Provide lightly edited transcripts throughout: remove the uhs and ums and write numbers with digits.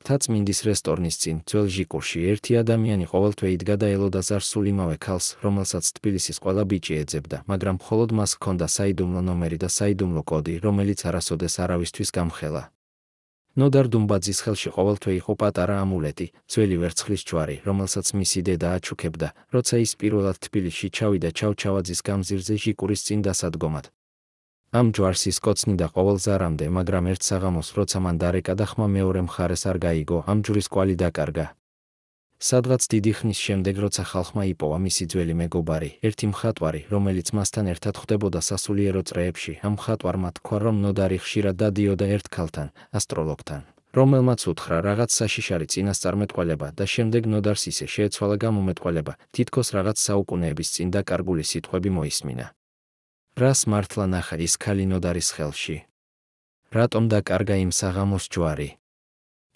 თაწმინდის რესტორნის წინ, ძველ ჟიკურში, ერთი ადამიანი ყოველთვე იდგა და ელოდა ზარსულ იმავე ქალს, რომელსაც თბილისის ყველა ბიჭი ეძებდა, მაგრამ მხოლოდ მას ჰქონდა საიდუმლო ნომერი და საიდუმლო კოდი, რომელიც არასოდეს არავისთვის გამხელა. ნოდარ დუმბაძის ხელში ყოველთვე იყო პატარა ამულეტი, ძველი ვერცხლის ჯვარი, რომელსაც მისი დედა აჩუქებდა, როცა ის პირველად თბილისში ჩავიდა ჩავჩავაძის გამზირზე ჟიკურის წინ დასადგომად. ამ ჯვარს ის კოცნიდა ყოველ ზარამდე, მაგრამ ერთ საღამოს, როცა მან დარეკა და ხმა მეორე მხარეს არ გაიგო, ამ ჯვრის კვალი დაკარგა. სადღაც დიდი ხნის შემდეგ, როცა ხალხმა იპოვა მისი ძველი მეგობარი, ერთი მხატვარი, რომელიც მასთან ერთად ხვდებოდა სასულიერო წრეებში, ამ მხატვარმა თქვა, რომ ნოდარი ხშირად დადიოდა ერთ ქალთან, ასტროლოგთან, რომელმაც უთხრა რაღაც საშიშარი წინასწარმეტყველება და შემდეგ ნოდარს ისე შეეცვალა გამომეტყველება, თითქოს რაღაც საუკუნეების წინ დაკარგული სიტყვები მოისმინა. რას მართლა ნახა ის ქალი ნოდარის ხელში? რატომ დაკარგა იმ საღამოს ჯვარი?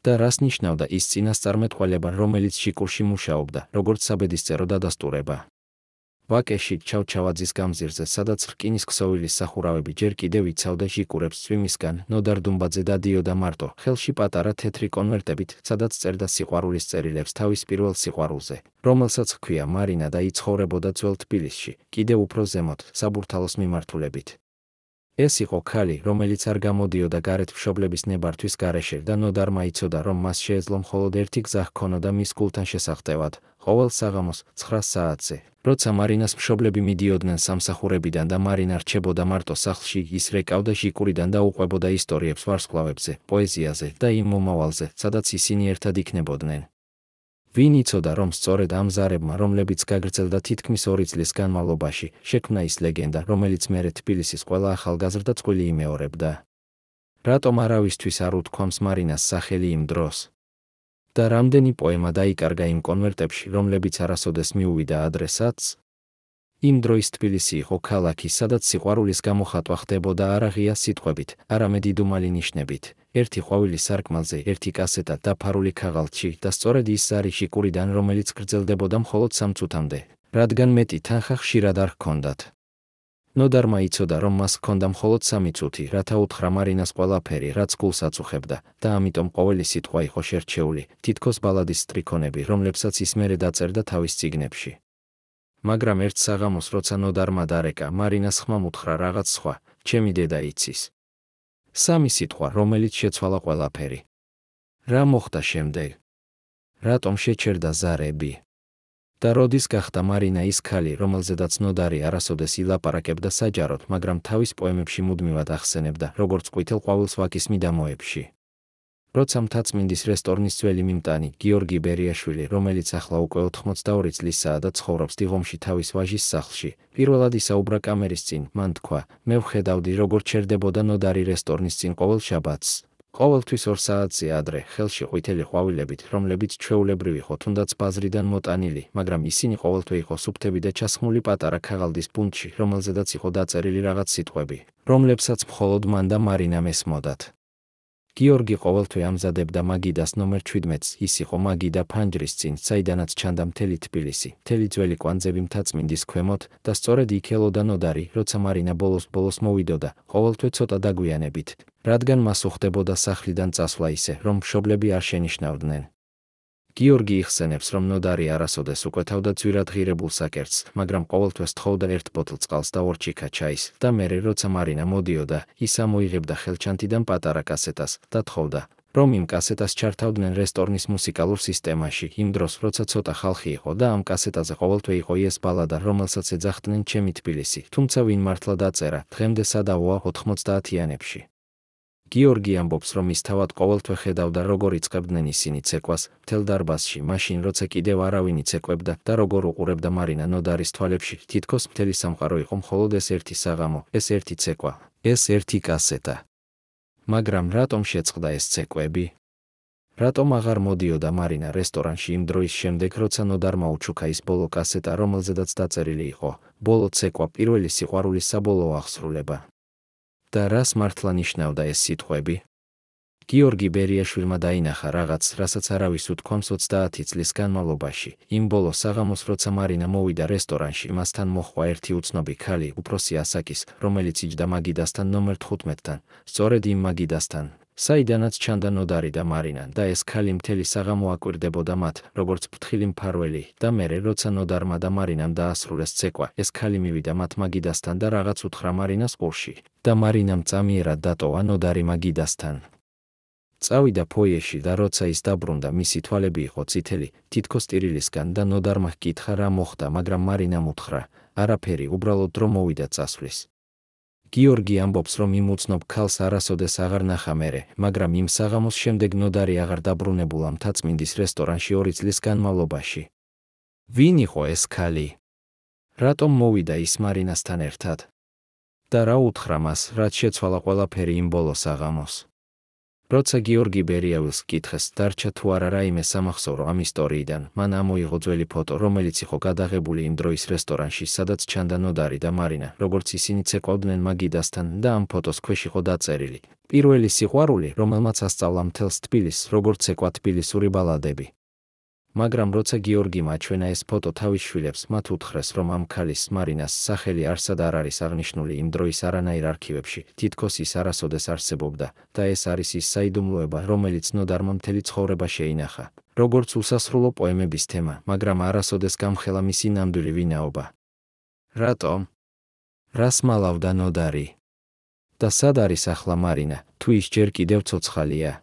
და რას ნიშნავდა ის წინასწარმეტყველება, რომელიც ჟიკურში მუშაობდა, როგორც საბედისწერო დადასტურება? ვაკეში, ჩავჩავაძის გამზირზე, სადაც რკინის ქსოვილის სახურავები ჯერ კიდევ იცავდა ჟიკურებს წვიმისგან, ნოდარ დუმბაძე დადიოდა მარტო, ხელში პატარა თეთრი კონვერტებით, სადაც წერდა სიყვარულის წერილებს თავის პირველ სიყვარულზე, რომელსაც ჰქვია მარინა და იცხოვრებოდა ძველ თბილისში, კიდევ უფრო ზემოთ, საბურთალოს მიმართულებით. ეს იყო ქალი, რომელიც არ გამოდიოდა გარეთ მშობლების ნებართვის გარეშე და ნოდარმა იცოდა, რომ მას შეეძლო მხოლოდ ერთი გზა ჰქონოდა მის გულთან შესახტევად, ყოველ საღამოს, 9 საათზე, როცა მარინას მშობლები მიდიოდნენ სამსახურებიდან და მარინა რჩებოდა მარტო სახლში, ის რეკავდა ჟიკურიდან და უყვებოდა ისტორიებს ვარსკვლავებზე, პოეზიაზე და იმ მომავალზე, სადაც ისინი ერთად იქნებოდნენ. ვინ იცოდა, რომ სწორედ ამ ზარებმა, რომლებიც გაგრძელდა თითქმის 2 წლის განმავლობაში, შექმნა ის ლეგენდა, რომელიც მერე თბილისის ყველა ახალგაზრდა წყვილი იმეორებდა. რატომ არავისთვის არ უთქვამს მარინას სახელი იმ დროს? და რამდენი პოემა დაიკარგა იმ კონვერტებში, რომლებიც არასოდეს მიუვიდა ადრესატს? იმ დროის თბილისი იყო ქალაქი, სადაც სიყვარულის გამოხატვა ხდებოდა არა ღია სიტყვებით, არამედ იდუმალი ნიშნებით. ერთი ყვავილი სარკმელზე, ერთი კასეტა დაფარული ქაღალდში და სწორედ ის ზარი ჟიკურიდან, რომელიც გრძელდებოდა მხოლოდ 3 წუთამდე, რადგან მეტი თანხა ხშირად არ ჰქონდათ. ნოდარმა იცოდა, რომ მას ჰქონდა მხოლოდ 3 წუთი, რათა უთხრა მარინას ყველაფერი, რაც გულს აწუხებდა, და ამიტომ ყოველი სიტყვა იყო შერჩეული, თითქოს ბალადის სტრიქონები, რომლებსაც ის მერე დაწერდა თავის წიგნებში. მაგრამ ერთ საღამოს, როცა ნოდარმა დარეკა, მარინას ხმამ უთხრა რაღაც სხვა, ჩემი დედა იცის. 3 სიტყვა, რომელიც შეცვალა ყველაფერი. რა მოხდა შემდეგ? რატომ შეჩერდა ზარები? და როდის გახდა მარინა ის ქალი, რომელზედაც ნოდარი არასოდეს ილაპარაკებდა საჯაროდ, მაგრამ თავის პოემებში მუდმივად ახსენებდა, როგორც ყვითელ ყვავილს ვაკის მიდამოებში. როცა მთაწმინდის რესტორნის ძველი მიმტანი, გიორგი ბერიაშვილი, რომელიც ახლა უკვე 82 წლისაა და ცხოვრობს დიღომში თავის ვაჟის სახლში, პირველად ისაუბრა კამერის წინ, მან თქვა, მე ვხედავდი, როგორ ჩერდებოდა ნოდარი რესტორნის წინ ყოველ შაბათს. ყოველთვის 2 საათზე ადრე, ხელში ყვითელი ყვავილებით, რომლებიც ჩვეულებრივ იყო თუნდაც ბაზრიდან მოტანილი, მაგრამ ისინი ყოველთვე იყო სუფთები და ჩასხმული პატარა ქაღალდის ბუნტში, რომელზედაც იყო დაწერილი რაღაც სიტყვები, რომლებსაც მხოლოდ მან და მარინამ ესმოდათ. გიორგი ყოველთვე ამზადებდა მაგიდას ნომერ 17-ს, ის იყო მაგიდა ფანჯრის წინ, საიდანაც ჩანდა მთელი თბილისი, მთელი ძველი კვანძები მთაწმინდის ქვემოთ და სწორედ იქ ელოდა ნოდარი, როცა მარინა ბოლოს მოვიდოდა, ყოველთვე ცოტა დაგვიანებით, რადგან მას უხდებოდა სახლიდან წასვლა ისე, რომ მშობლები არ შენიშნავდნენ. გიორგი იხსენებს, რომ ნოდარი არასოდეს უკვეთავდა ძვირად ღირებულ საკერტს, მაგრამ ყოველთვე სთხოვდა 1 ბოთლ წყალს და 2 ჩიქა ჩაის და მერე, როცა მარინა მოდიოდა, ის ამოიღებდა ხელჩანთიდან პატარა კასეტას და თხოვდა, რომ იმ კასეტას ჩართავდნენ რესტორნის მუსიკალურ სისტემაში, იმ დროს, როცა ცოტა ხალხი იყო და ამ კასეტაზე ყოველთვე იყო ეს ბალადა, რომელსაც ეძახდნენ ჩემი თბილისი, თუმცა ვინ მართლა დაწერა, დღემდე სადავოა 90-იანებში. გიორგი ამბობს, რომ ის თავად ყოველთვე ხედავდა, როგორ იწყებდნენ ისინი ცეკვას, მთელ დარბაზში, მაშინ, როცა კიდევ არავინ იცეკვებდა და როგორ უყურებდა მარინა ნოდარის თვალებში, თითქოს მთელი სამყარო იყო მხოლოდ ეს ერთი საღამო, ეს ერთი ცეკვა, ეს ერთი კასეტა. მაგრამ რატომ შეწყდა ეს ცეკვები? რატომ აღარ მოდიოდა მარინა რესტორანში იმ დროის შემდეგ, როცა ნოდარმა უჩუქა ის ბოლო კასეტა, რომელზედაც დაწერილი იყო, ბოლო ცეკვა, პირველი სიყვარულის საბოლოო აღსრულება. და რას მართლა ნიშნავდა ეს სიტყვები? გიორგი ბერიაშვილმა დაინახა რაღაც, რასაც არავის უთქვამს 30 წლის განმავლობაში, იმ ბოლო საღამოს, როცა მარინა მოვიდა რესტორანში, მასთან მოჰყვა ერთი უცნობი ქალი, უფროსი ასაკის, რომელიც იჯდა მაგიდასთან ნომერ 15-თან, სწორედ იმ მაგიდასთან, საიდანაც ჩანდა ნოდარი და მარინა და ეს ქალი მთელი საღამო აკვირდებოდა მათ, როგორც ფრთხილი მფარველი და მერე როცა ნოდარმა და მარინამ დაასრულეს ცეკვა, ეს ქალი მივიდა მათ მაგიდასთან და რაღაც უთხრა მარინას ყურში და მარინამ წამიერად დატოვა ნოდარი მაგიდასთან. წავიდა ფოიეში და როცა ის დაბრუნდა, მისი თვალები იყო წითელი, თითქოს ტირილისგან და ნოდარმა ჰკითხა რა მოხდა, მაგრამ მარინამ უთხრა, არაფერი, უბრალოდ რომ მოვიდა წასვლის. გიორგი ამბობს, რომ იმ უცნობ ქალს არასოდეს აღარ ნახა მერე, მაგრამ იმ საღამოს შემდეგ ნოდარი აღარ დაბრუნებულა მთაწმინდის რესტორანში 2 წლის განმავლობაში. ვინ იყო ეს ქალი? რატომ მოვიდა ის მარინასთან ერთად? და რა უთხრა მას, რაც შეცვალა ყველაფერი იმ ბოლო საღამოს? როცა გიორგი ბერიავილს ჰკითხეს, დარჩა თუ არა რაიმე სამახსოვრო ამ ისტორიიდან, მან ამოიღო ძველი ფოტო, რომელიც იყო გადაღებული იმ დროის რესტორანში, სადაც ჩანდა ნოდარი და მარინა, როგორც ისინი ცეკვავდნენ მაგიდასთან და ამ ფოტოს ქვეშ იყო დაწერილი: პირველი სიყვარული, რომელმაც ასწავლა მთელს თბილისს, როგორც ეკვა თბილისური ბალადები. მაგრამ როცა გიორგიმ აჩვენა ეს ფოტო თავის შვილებს, მათ უთხრეს, რომ ამ ქალის, მარინას, სახელი არსად არ არის აღნიშნული იმ დროის არანაირ არქივებში, თითქოს ის არასოდეს არსებობდა და ეს არის ის საიდუმლოება, რომელიც ნოდარმა მთელი ცხოვრება შეინახა, როგორც უსასრულო პოემების თემა, მაგრამ არასოდეს გამხელა მისი ნამდვილი ვინაობა. რატომ? რას მალავდა ნოდარი? და სად არის ახლა მარინა, თუ ის ჯერ კიდევ ცოცხალია?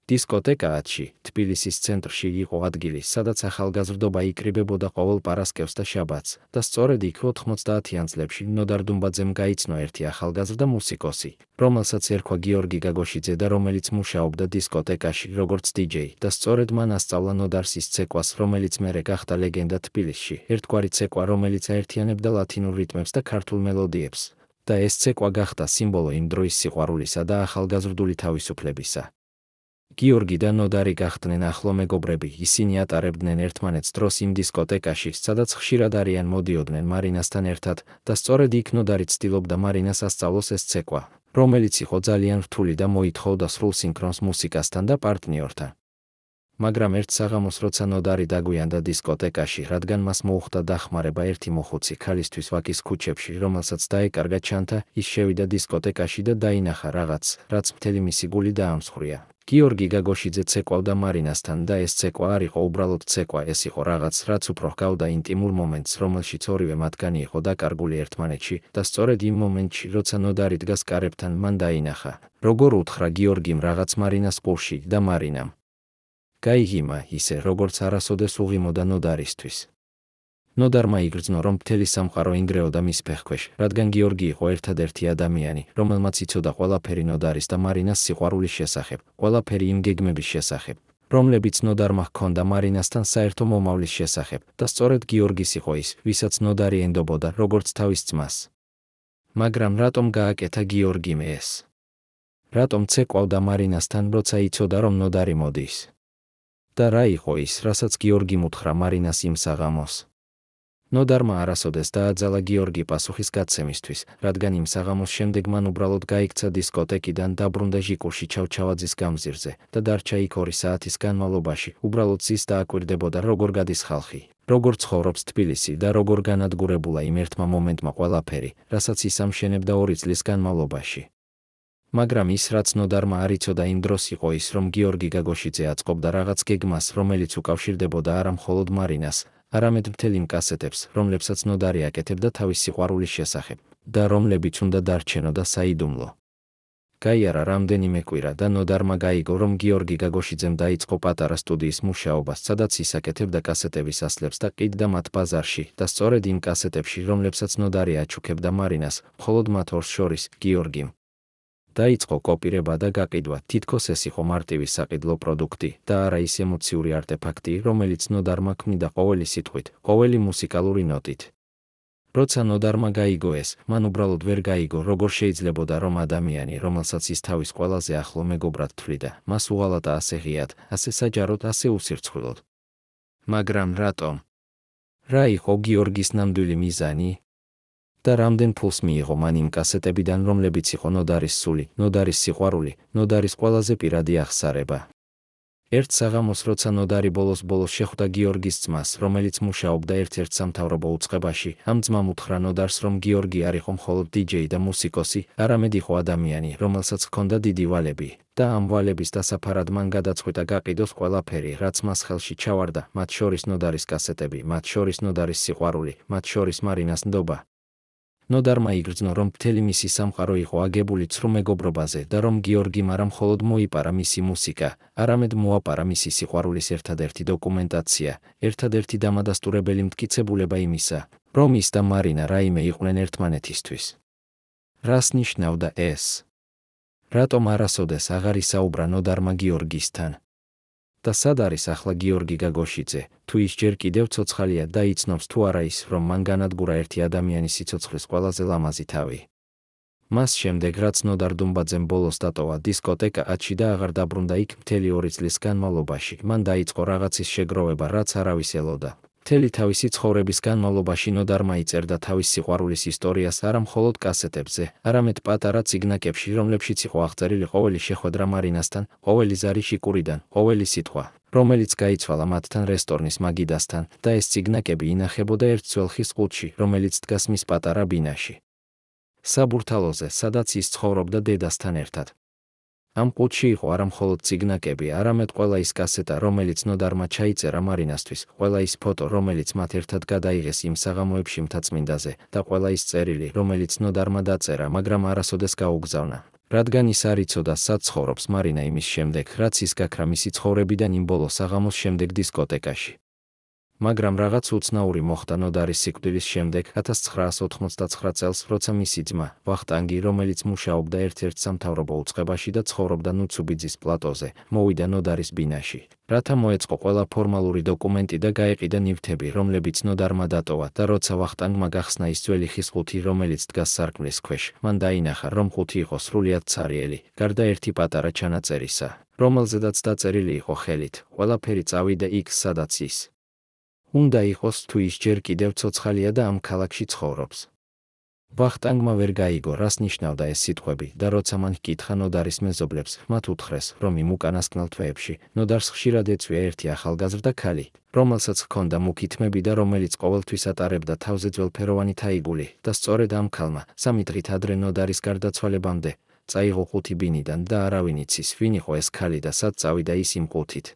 დისკოტეკა ათში, თბილისის ცენტრში იყო ადგილი, სადაც ახალგაზრდობა იკრიბებოდა ყოველ პარასკევს და შაბათს, და სწორედ იქ 90-იან წლებში ნოდარ დუმბაძემ გაიცნო ერთი ახალგაზრდა მუსიკოსი, რომელსაც ერქვა გიორგი გაგოშიძე და რომელიც მუშაობდა დისკოტეკაში როგორც DJ, და სწორედ მან ასწავლა ნოდარს ის ცეკვას, რომელიც მერე გახდა ლეგენდა თბილისში, ერთგვარი ცეკვა, რომელიც აერთიანებდა ლათინურ რიტმებს და ქართულ მელოდიებს, და ეს ცეკვა გახდა სიმბოლო იმ დროის სიყვარულისა და ახალგაზრდული თავისუფლებისა. გიორგი და ნოდარი გახდნენ ახლო მეგობრები, ისინი ატარებდნენ ერთმანეთს დროს იმ დისკოტეკაში, სადაც ხშირად არიან მოდიოდნენ მარინასთან ერთად და სწორედ იქ ნოდარი ცდილობდა მარინას ასწავლოს ეს ცეკვა, რომელიც იყო ძალიან რთული და მოითხოვდა სრულ სინქრონს მუსიკასთან და პარტნიორთან. მაგრამ ერთ საღამოს როცა ნოდარი დაგვიანდა დისკოტეკაში, რადგან მას მოუხდა დახმარება ერთი მოხუცი ქალისთვის ვაკის ქუჩებში, რომელსაც დაეკარგა ჩანთა, ის შევიდა დისკოტეკაში და დაინახა რაღაც, რაც მთელი მისი გული დაამსხვრია. გიორგი გაგოშიძე ცეკვავდა მარინასთან და ეს ცეკვა არ იყო უბრალოდ ცეკვა, ეს იყო რაღაც, რაც უფრო ჰგავდა ინტიმურ მომენტს, რომელშიც ორივე მათგანი იყო დაკარგული ერთმანეთში და სწორედ იმ მომენტში, როცა ნოდარი დგას კარებთან, მან დაინახა, როგორ უთხრა გიორგიმ რაღაც მარინას ყურში და მარინამ გაიგიმა ისე, როგორც არასოდეს უღიმოდა ნოდარისთვის. ნოდარმა იგრძნო, რომ მთელი სამყარო ინგრეოდა მის ფეხქვეშ, რადგან გიორგი იყო ერთადერთი ადამიანი, რომელმაც იცოდა ყველაფერი ნოდარის და მარინას სიყვარულის შესახებ, ყველაფერი იმ გეგმების შესახებ, რომლებიც ნოდარმა ჰქონდა მარინასთან საერთო მომავლის შესახებ, და სწორედ გიორგის იყო ის, ვისაც ნოდარი ენდობოდა, როგორც თავის ძმას. მაგრამ რატომ გააკეთა გიორგიმ ეს? რატომ ცეკვავდა მარინასთან, როცა იცოდა, რომ ნოდარი მოდის? და რა იყო ის, რასაც გიორგიმ უთხრა მარინას იმ საღამოს? ნოდარმა არასოდეს დააძალა გიორგი პასუხის გაცემისთვის, რადგან იმ საღამოს შემდეგ მან უბრალოდ გაიქცა დისკოტეკიდან, დაბრუნდა ჟიკურში ჩავჩავაძის გამზირზე და დარჩა იქ 2 საათის განმავლობაში, უბრალოდ ზის დააკვირდებოდა, როგორ გადის ხალხი, როგორ ცხოვრობს თბილისი და როგორ განადგურებულა იმ ერთმა მომენტმა ყველაფერი, რასაც ის ამშენებდა 2 წლის განმავლობაში. მაგრამ ის, რაც ნოდარმა არ იცოდა იმ დროს, იყო ის, რომ გიორგი გაგოშიძე აწყობდა რაღაც გეგმას, რომელიც უკავშირდებოდა არა მხოლოდ მარინას, არამედ მთელ იმ კასეტებს, რომლებსაც ნოდარი აკეთებდა თავის სიყვარულის შესახებ და რომლებიც უნდა დარჩენოდა საიდუმლო. გაიარა რამდენიმე კვირა და ნოდარმა გაიგო, რომ გიორგი გაგოშიძემ დაიწყო პატარა სტუდიის მუშაობა, სადაც ის აკეთებდა კასეტების ასლებს და ყიდდა მათ ბაზარში და სწორედ იმ კასეტებში, რომლებსაც ნოდარი აჩუქებდა მარინას, მხოლოდ მათ ორს შორის, გიორგიმ დაიწყო კოპირება და გაყიდვა, თითქოს ეს იყო მარტივი საყიდლო პროდუქტი და არა ის ემოციური არტეფაქტი, რომელიც ნოდარმა ქმნიდა ყოველი სიტყვით, ყოველი მუსიკალური ნოტით. როცა ნოდარმა გაიგო ეს, მან უბრალოდ ვერ გაიგო, როგორ შეიძლებოდა, რომ ადამიანი, რომელსაც ის თავის ყველაზე ახლო მეგობრად თვლიდა, მას უღალატა ასე ღიად, ასე საჯაროდ, ასე უსირცხვილოდ. მაგრამ რატომ? რა იყო გიორგის ნამდვილი მიზანი? და რამდენ ფულს მიიღო მან იმ კასეტებიდან, რომლებიც იყო ნოდარის სული, ნოდარის სიყვარული, ნოდარის ყველაზე პირადი აღსარება? ერთ საღამოს როცა ნოდარი ბოლოს შეხვდა გიორგის ძმას, რომელიც მუშაობდა ერთ-ერთ სამთავრობო უწყებაში, ამ ძმამ უთხრა ნოდარს, რომ გიორგი არ იყო მხოლოდ დიჯეი და მუსიკოსი, არამედ იყო ადამიანი, რომელსაც ჰქონდა დიდი ვალები და ამ ვალების დასაფარად მან გადაწყვიტა გაყიდოს ყველაფერი, რაც მას ხელში ჩავარდა, მათ შორის ნოდარის კასეტები, მათ შორის ნოდარის სიყვარული, მათ შორის მარინას ნდობა. ნოდარმა იგრძნო, რომ მთელი მისი სამყარო იყო აგებული ცრუ მეგობრობაზე და რომ გიორგიმ არა მხოლოდ მოიპარა მისი მუსიკა, არამედ მოაპარა მისი სიყვარულის ერთადერთი დოკუმენტაცია, ერთადერთი დამადასტურებელი მტკიცებულება იმისა, რომ ის და მარინა რაიმე იყვნენ ერთმანეთისთვის. რას ნიშნავდა ეს? რატომ არასოდეს აღარ ისაუბრა ნოდარმა გიორგისთან? და სად არის ახლა გიორგი გაგოშიძე, თუ ის ჯერ კიდევ ცოცხალია და იცნობს თუ არა ის, რომ მან განადგურა ერთი ადამიანის სიცოცხლის ყველაზე ლამაზი თავი. მას შემდეგ, რაც ნოდარ დუმბაძემ ბოლოს დატოვა დისკოტეკა ათში და აღარ დაბრუნდა იქ მთელი 2 წლის განმავლობაში, მან დაიწყო რაღაცის შეგროვება, რაც არავის ელოდა. მთელი თავისი ცხოვრების განმავლობაში ნოდარმა იწერდა თავის სიყვარულის ისტორიას არა მხოლოდ კასეტებზე, არამედ პატარა წიგნაკებში, რომლებშიც იყო აღწერილი ყოველი შეხვედრა მარინასთან, ყოველი ზარი შიკურიდან, ყოველი სიტყვა, რომელიც გაიცვალა მათთან რესტორნის მაგიდასთან, და ეს წიგნაკები ინახებოდა ერთ ძველ ხის ყუთში, რომელიც დგას მის პატარა ბინაში. საბურთალოზე, სადაც ის ცხოვრობდა დედასთან ერთად. ამ ყუთში იყო არა მხოლოდ წიგნაკები, არამედ ყველა ის კასეტა, რომელიც ნოდარმა ჩაიწერა მარინასთვის, ყველა ის ფოტო, რომელიც მათ ერთად გადაიღეს იმ საღამოებში მთაწმინდაზე, და ყველა ის წერილი, რომელიც ნოდარმა დაწერა, მაგრამ არასოდეს გაუგზავნა, რადგან ის არ იცოდა სად ცხოვრობს მარინა იმის შემდეგ, რაც ის გაქრა მისი ცხოვრებიდან იმ ბოლო საღამოს შემდეგ დისკოტეკაში. მაგრამ რაღაც უცნაური მოხდა ნოდარის სიკვდილის შემდეგ 1989 წელს, როცა მისი ძმა, ვახტანგი, რომელიც მუშაობდა ერთ-ერთ სამთავრობო უწყებაში და ცხოვრობდა ნუცუბიძის პლატოზე, მოვიდა ნოდარის ბინაში, რათა მოეწყო ყველა ფორმალური დოკუმენტი და გაეყიდა ნივთები, რომლებიც ნოდარმა დატოვა, და როცა ვახტანგმა გახსნა ის ძველი ხის ყუთი, რომელიც დგას სარკმლის ქვეშ, მან დაინახა, რომ ყუთი იყო სრულიად ცარიელი, გარდა ერთი პატარა ჩანაწერისა, რომელზედაც დაწერილი იყო ხელით, ყველაფერი წავიდა იქ, სადაც ის უნდა იყოს, თუ ის ჯერ კიდევ ცოცხალია და ამ ქალაქში ცხოვრობს. ვახტანგმა ვერ გაიგო, რას ნიშნავდა ეს სიტყვები, და როცა მან ჰკითხა ნოდარის მეზობლებს, მათ უთხრეს, რომ იმ უკანასკნელ თვეებში ნოდარს ხშირად ეწვია ერთი ახალგაზრდა ქალი, რომელსაც ჰქონდა მუქი თმები და რომელიც ყოველთვის ატარებდა თავზე ძველფეროვანი თაიგული, და სწორედ ამ ქალმა, 3 დღით ადრე ნოდარის გარდაცვალებამდე, წაიღო ყუთი ბინიდან და არავინ იცის, ვინ იყო ეს ქალი და სად წავიდა ის იმ ყუთით.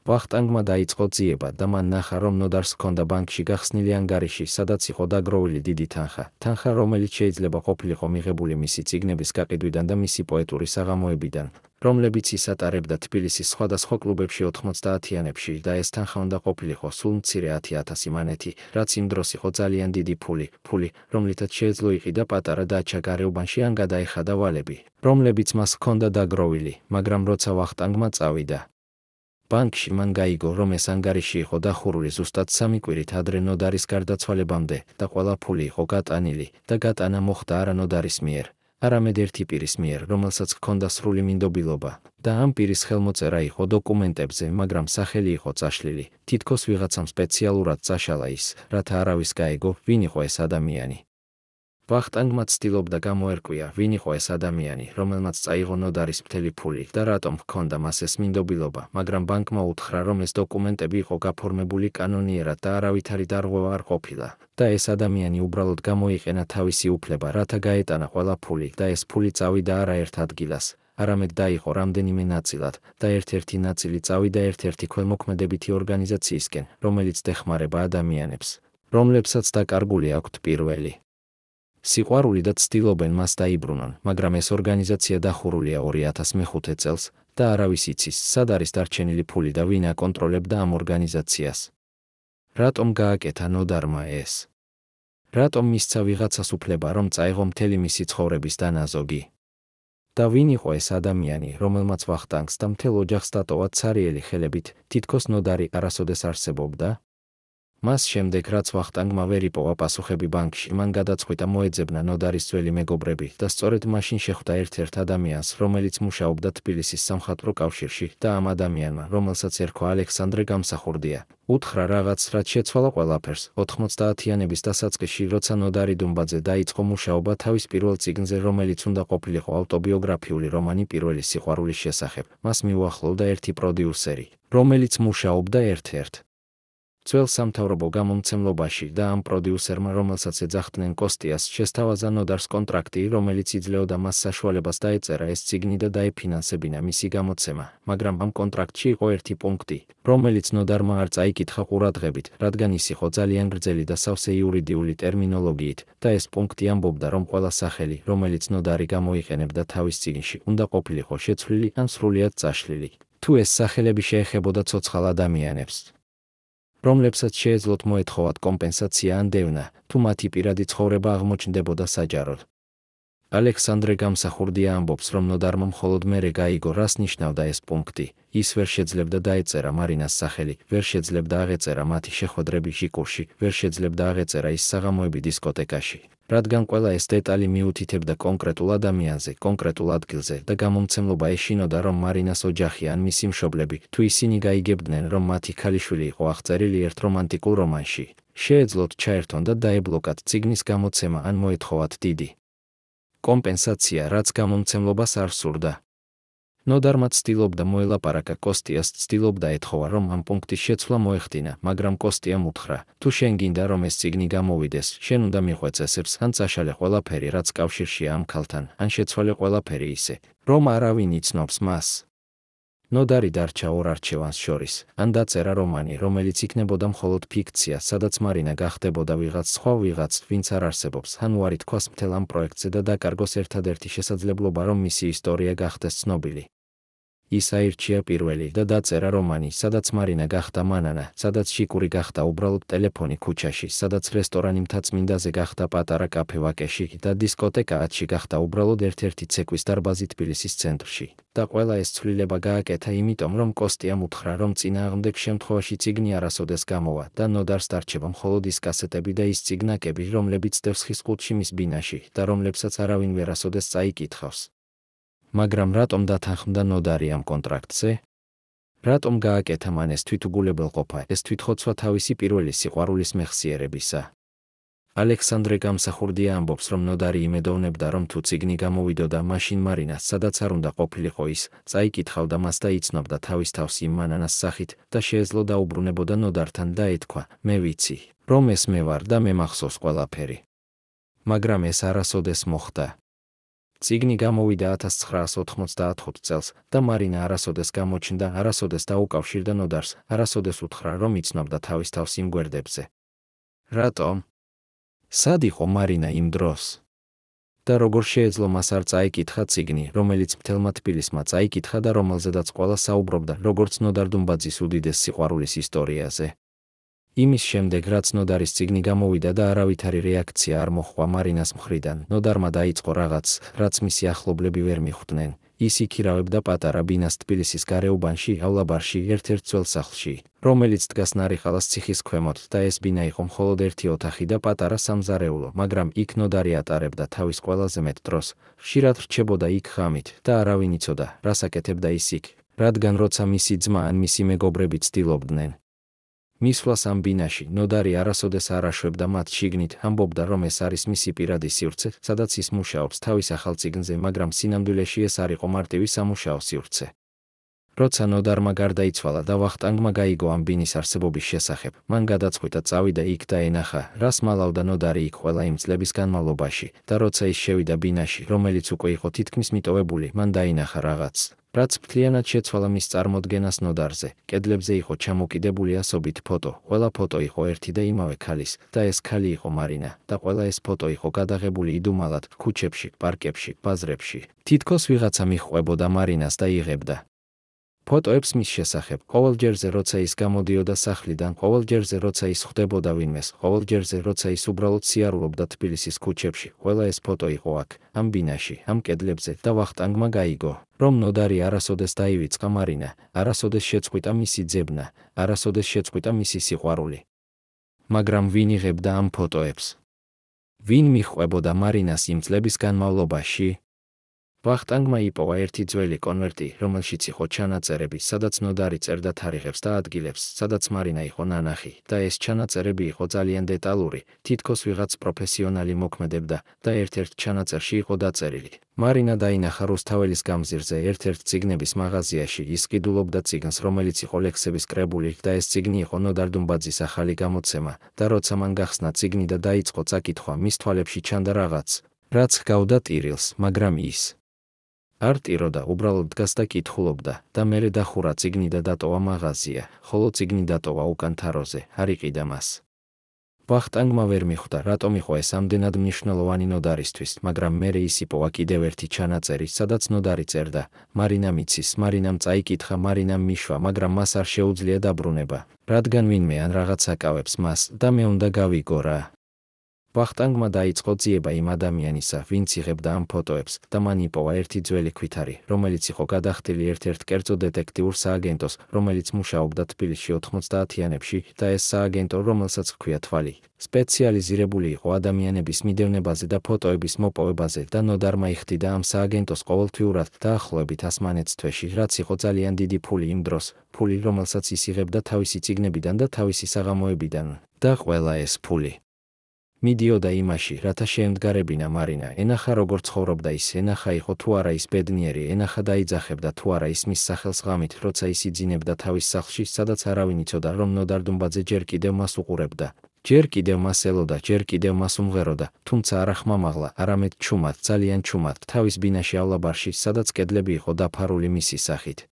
ვახტანგმა დაიწყო ძიება და მან ნახა, რომ ნოდარს ჰქონდა ბანკში გახსნილი ანგარიში, სადაც იყო დაგროვილი დიდი თანხა, რომელიც შეიძლება ყოფილიყო მიღებული მისი წიგნების გაყიდვიდან და მისი პოეტური საღამოებიდან, რომლებიც ის ატარებდა თბილისის სხვადასხვა კლუბებში 90-იანებში, და ეს თანხა უნდა ყოფილიყო სულ მცირე 10,000 მონეთი, რაც იმ დროს იყო ძალიან დიდი ფული, რომლითაც შეეძლო იყიდა პატარა დაჩა გარეუბანში ან გადაეხადა ვალები, რომლებიც მას ჰქონდა დაგროვილი, მაგრამ როცა ვახტანგმა წავიდა ბანკში, მან გაიგო, რომ ეს ანგარიში იყო დახურული ზუსტად 3 კვირით ადრე ნოდარის გარდაცვალებამდე და ყველა ფული იყო გატანილი და გატანა მოხდა არა ნოდარის მიერ, არამედ ერთი პირის მიერ, რომელსაც ჰქონდა სრული მინდობილობა და ამ პირის ხელმოწერა იყო დოკუმენტებზე, მაგრამ სახელი იყო წაშლილი, თითქოს ვიღაცამ სპეციალურად წაშალა ის, რათა არავის გაეგო, ვინ იყო ეს ადამიანი. ვახტანგმა ცდილობდა გამოერკვია, ვინ იყო ეს ადამიანი, რომელმაც წაიღო ნოდარის მთელი ფული და რატომ ჰქონდა მას ეს მინდობილობა, მაგრამ ბანკმა უთხრა, რომ ეს დოკუმენტები იყო გაფორმებული კანონიერად და არავითარი დარღვევა არ ყოფილა, და ეს ადამიანი უბრალოდ გამოიყენა თავისი უფლება, რათა გაეტანა ყველა ფული და ეს ფული წავიდა არა ერთ ადგილას, არამედ დაიყო რამდენიმე ნაწილად და ერთ-ერთი ნაწილი წავიდა ერთ-ერთი ქველმოქმედებითი ორგანიზაციისკენ, რომელიც დეხმარება ადამიანებს, რომლებსაც დაკარგული აქვთ პირველი სიყვარული და ცდილობენ მას დაიბრუნონ, მაგრამ ეს ორგანიზაცია დახურულია 2005 წელს და არავის იცის, სად არის დარჩენილი ფული და ვინ აკონტროლებდა ამ ორგანიზაციას. რატომ გააკეთა ნოდარმა ეს? რატომ მისცა ვიღაცას უფლება, რომ წაიღო მთელი მისი ცხოვრების დანაზოგი? და ვინ იყო ეს ადამიანი, რომელმაც ვახტანგს და მთელ ოჯახს დატოვა ცარიელი ხელებით, თითქოს ნოდარი არასოდეს არსებობდა? მას შემდეგ რაც ვახტანგმა ვერ იპოვა პასუხები ბანკში, მან გადაწყვიტა მოეძებნა ნოდარის ძველი მეგობრები და სწორედ მაშინ შეხვდა ერთ-ერთ ადამიანს, რომელიც მუშაობდა თბილისის სამხატვრო კავშირში და ამ ადამიანმა, რომელსაც ერქვა ალექსანდრე გამსახურდია, უთხრა რაღაც, რაც შეცვალა ყველაფერს. 90-იანების დასაწყისში, როცა ნოდარი დუმბაძე დაიწყო მუშაობა თავის პირველ წიგნზე, რომელიც უნდა ყოფილიყო ავტობიოგრაფიული რომანი პირველი სიყვარულის შესახებ, მას მიუახლოვდა ერთი პროდიუსერი, რომელიც მუშაობდა ერთ-ერთ ძველ სამთავრობო გამომცემლობაში და ამ პროდიუსერმა, რომელსაც ეძახდნენ კოსტიას, შესთავაზა ნოდარს კონტრაქტი, რომელიც იძლეოდა მას საშუალებას დაეწერა ეს წიგნი და დაეფინანსებინა მისი გამოცემა, მაგრამ ამ კონტრაქტში იყო ერთი პუნქტი, რომელიც ნოდარმა არ წაიკითხა ყურადღებით, რადგან ის იყო ძალიან გრძელი და სავსე იურიდიული ტერმინოლოგიით და ეს პუნქტი ამბობდა, რომ ყველა სახელი, რომელიც ნოდარი გამოიყენებდა თავის წიგნში, უნდა ყოფილიყო შეცვლილი ან სრულიად წაშლილი, თუ ეს სახელები შეეხებოდა ცოცხალ ადამიანებს, რომლებსაც შეეძლოთ მოეთხოვათ კომპენსაცია ან დევნა, თუ მათი პირადი ცხოვრება აღმოჩნდებოდა საჯაროდ. ალექსანდრე გამსახურდია ამბობს, რომ ნოდარმა მხოლოდ მერე გაიგო, რას ნიშნავდა ეს პუნქტი. ის ვერ შეძლებდა დაეწერა მარინას სახელი, ვერ შეძლებდა აღეწერა მათი შეხვედრები ჟიკურში, ვერ შეძლებდა აღეწერა ის საღამოები დისკოტეკაში, რადგან ყველა ეს დეტალი მიუთითებდა კონკრეტულ ადამიანზე, კონკრეტულ ადგილზე და გამომცემლობა ეშინოდა, რომ მარინას ოჯახი ან მისი მშობლები, თუ ისინი გაიგებდნენ, რომ მათი ქალიშვილი იყო აღწერილი ერთ რომანტიკულ რომანში, შეეძლოთ ჩაერთონ და დაებლოკათ წიგნის გამოცემა ან მოეთხოვათ დიდი კომპენსაცია, რაც გამომცემლობას არ სურდა. ნოდარმა ცდილობდა მოელაპარაკა კოსტიას, ცდილობდა ეთხოვა, რომ ამ პუნქტის შეცვლა მოეხდინა, მაგრამ კოსტიამ უთხრა, თუ შენ გინდა, რომ ეს წიგნი გამოვიდეს, შენ უნდა მიხვე წესებს, ან წაშალე ყველაფერი, რაც კავშირშია ამ ქალთან, ან შეცვალე ყველაფერი ისე, რომ არავინ იცნობს მას. ნოდარი დარჩა ორ არჩევანს შორის, ან დაწერა რომანი, რომელიც იქნებოდა მხოლოდ ფიქცია, სადაც მარინა გახდებოდა ვიღაც სხვა ვიღაც, ვინც არ არსებობს, ან უარი თქვას მთელ ამ პროექტზე და დაკარგოს ერთადერთი შესაძლებლობა, რომ მისი ისტორია გახდეს ცნობილი. ის აირჩია პირველი და დაწერა რომანი, სადაც მარინა გახდა მანანა, სადაც ჟიკური გახდა უბრალოდ ტელეფონი ქუჩაში, სადაც რესტორანი მთაწმინდაზე გახდა პატარა კაფე ვაკეში და დისკოტეკა ათში გახდა უბრალოდ ერთ-ერთი ცეკვის დარბაზი თბილისის ცენტრში. და ყველა ეს ცვლილება გააკეთა იმიტომ, რომ კოსტიამ უთხრა, რომ წინააღმდეგ შემთხვევაში წიგნი არასოდეს გამოვა და ნოდარს დარჩება მხოლოდ ის კასეტები და ის წიგნაკები, რომლებიც დევსხის ყუთში მის ბინაში და რომლებსაც არავინ ვერასოდეს წაიკითხავს. მაგრამ რატომ დათანხმდა ნოდარი ამ კონტრაქტზე? რატომ გააკეთა მან ეს თვითუგულებელყოფა, ეს თვითხოცვა თავისი პირველი სიყვარულის მეხსიერებისა? ალექსანდრე გამსახურდია ამბობს, რომ ნოდარი იმედოვნებდა, რომ თუ წიგნი გამოვიდოდა, მაშინ მარინას, სადაც არ უნდა ყოფილიყო ის, წაიკითხავდა მას და იცნობდა თავის თავს იმ მანანას სახით და შეეძლო დაუბრუნებოდა ნოდართან და ეთქვა, მე ვიცი, რომ ეს მე ვარ და მე მახსოვს ყველაფერი. მაგრამ ეს არასოდეს მოხდა. წიგნი გამოვიდა 1995 წელს და მარინა არასოდეს გამოჩნდა, არასოდეს დაუკავშირდა ნოდარს, არასოდეს უთხრა, რომ იცნობდა თავის თავს იმ გვერდებზე. რატომ? სად იყო მარინა იმ დროს? და როგორ შეეძლო მას არ წაიკითხა წიგნი, რომელიც მთელმა თბილისმა წაიკითხა და რომელზედაც ყველა საუბრობდა, როგორც ნოდარ დუმბაძის უდიდეს სიყვარულის ისტორიაზე. იმის შემდეგ, რაც ნოდარის წიგნი გამოვიდა და არავითარი რეაქცია არ მოჰყვა მარინას მხრიდან, ნოდარმა დაიწყო რაღაც, რაც მისი ახლობლები ვერ მიხვდნენ. ის იქირავებდა პატარა ბინას თბილისის გარეუბანში,ავლაბარში, ერთ-ერთ ძველ სახლში, რომელიც დგას ნარიხალას ციხის ქვემოთ და ეს ბინა იყო მხოლოდ ერთი ოთახი და პატარა სამზარეულო, მაგრამ იქ ნოდარი ატარებდა თავის ყველაზე მეტ დროს, ხშირად რჩებოდა იქ ღამით და არავინ იცოდა, რას აკეთებდა ის იქ, რადგან როცა მისი ძმა ან მისი მეგობრები ცდილობდნენ მისვლას ამ ბინაში, ნოდარი არასოდეს არ აშვებდა მათ შიგნით, ამბობდა, რომ ეს არის მისი პირადი სივრცე, სადაც ის მუშაობს თავის ახალ წიგნზე, მაგრამ სინამდვილეში ეს არ იყო მარტივი სამუშაო სივრცე. როცა ნოდარმა გარდაიცვალა და ვახტანგმა გაიგო ამ ბინის არსებობის შესახებ, მან გადაწყვიტა წავიდა იქ და ენახა, რას მალავდა ნოდარი იქ ყველა იმ წლების განმავლობაში, და როცა ის შევიდა ბინაში, რომელიც უკვე იყო თითქმის მიტოვებული, მან დაინახა რაღაც, რაც მთლიანად შეცვალა მის წარმოდგენას ნოდარზე. კედლებზე იყო ჩამოკიდებული ასობით ფოტო, ყველა ფოტო იყო ერთი და იმავე ქალის, და ეს ქალი იყო მარინა, და ყველა ეს ფოტო იყო გადაღებული იდუმალად, ქუჩებში, პარკებში, ბაზრებში. თითქოს ვიღაცა მიჰყვებოდა მარინას და იღებდა ფოტოებს მის შესახებ, ყოველჯერზე როცა ის გამოდიოდა სახლიდან, ყოველჯერზე როცა ის ხვდებოდა ვინმეს, ყოველჯერზე როცა ის უბრალოდ სიარულობდა თბილისის ქუჩებში, ყველა ეს ფოტო იყო აქ, ამ ბინაში, ამ კედლებზე და ვახტანგმა გაიგო, რომ ნოდარი არასოდეს დაივიწყა მარინა, არასოდეს შეწყვიტა მისი ძებნა, არასოდეს შეწყვიტა მისი სიყვარული. მაგრამ ვინ იღებდა ამ ფოტოებს? ვინ მიჰყვებოდა მარინას იმ წლების განმავლობაში? ვახტანგმა იპოვა ერთი ძველი კონვერტი, რომელშიც იყო ჩანაწერები, სადაც ნოდარი წერდა თარიღებს და ადგილებს, სადაც მარინა იყო ნანახი, და ეს ჩანაწერები იყო ძალიან დეტალური, თითქოს ვიღაც პროფესიონალი მოქმედებდა და ერთ-ერთ ჩანაწერში იყო დაწერილი. მარინა დაინახა რუსთაველის გამზირზე ერთ-ერთ წიგნების მაღაზიაში, ის ყიდულობდა წიგნს, რომელიც იყო ლექსების კრებული და ეს წიგნი იყო ნოდარ დუმბაძის ახალი გამოცემა და როცა მან გახსნა წიგნი და დაიწყო წაკითხვა, მის თვალებში ჩანდა რაღაც, რაც ჰგავდა ტირილს, მაგრამ ის არ ტიროდა, უბრალოდ დგას და კითხულობდა და მერე დახურა წიგნი და დატოვა მაღაზია, ხოლო წიგნი დატოვა უკან თაროზე, არ იყიდა მას. ვახტანგმა ვერ მიხვდა, რატომ იყო ეს ამდენად მნიშვნელოვანი ნოდარისთვის, მაგრამ მერე ის იპოვა კიდევ ერთი ჩანაწერი, სადაც ნოდარი წერდა, მარინამ იცის, მარინამ წაიკითხა, მარინამ მიშვა, მაგრამ მას არ შეუძლია დაბრუნება, რადგან ვინმე ან რაღაც აკავებს მას და მე უნდა გავიგო რა. ვახტანგმა დაიწყო ძიება იმ ადამიანისა, ვინც იღებდა ამ ფოტოებს და მან იპოვა ერთი ძველი ქვითარი, რომელიც იყო გადახდილი ერთ-ერთ კერძო დეტექტიურ სააგენტოს, რომელიც მუშაობდა თბილისში 90-იანებში და ეს სააგენტო, რომელსაც ჰქვია თვალი, სპეციალიზირებული იყო ადამიანების მიდევნებაზე და ფოტოების მოპოვებაზე და ნოდარმა იხდიდა ამ სააგენტოს ყოველთვიურად დაახლოებით 100 მონეტს თვეში, რაც იყო ძალიან დიდი ფული იმ დროს, ფული, რომელსაც ის იღებდა თავისი წიგნებიდან და თავისი საღამოებიდან და ყველა ეს ფული მიდიოდა იმაში, რათა შეემდგარებინა მარინა, ენახა როგორ ცხოვრობდა ის, ენახა იყო თუ არა ის ბედნიერი, ენახა დაიძახებდა თუ არა ის მის სახელს ღამით, როცა ის იძინებდა თავის სახლში, სადაც არავინ იცოდა, რომ ნოდარ დუმბაძე ჯერ კიდევ მას უყურებდა, ჯერ კიდევ მას ელოდა, ჯერ კიდევ მას უმღეროდა, თუმცა არა ხმამაღლა, არამედ ჩუმად, ძალიან ჩუმად, თავის ბინაში ავლაბარში, სადაც კედლები იყო დაფარული მისი სახით.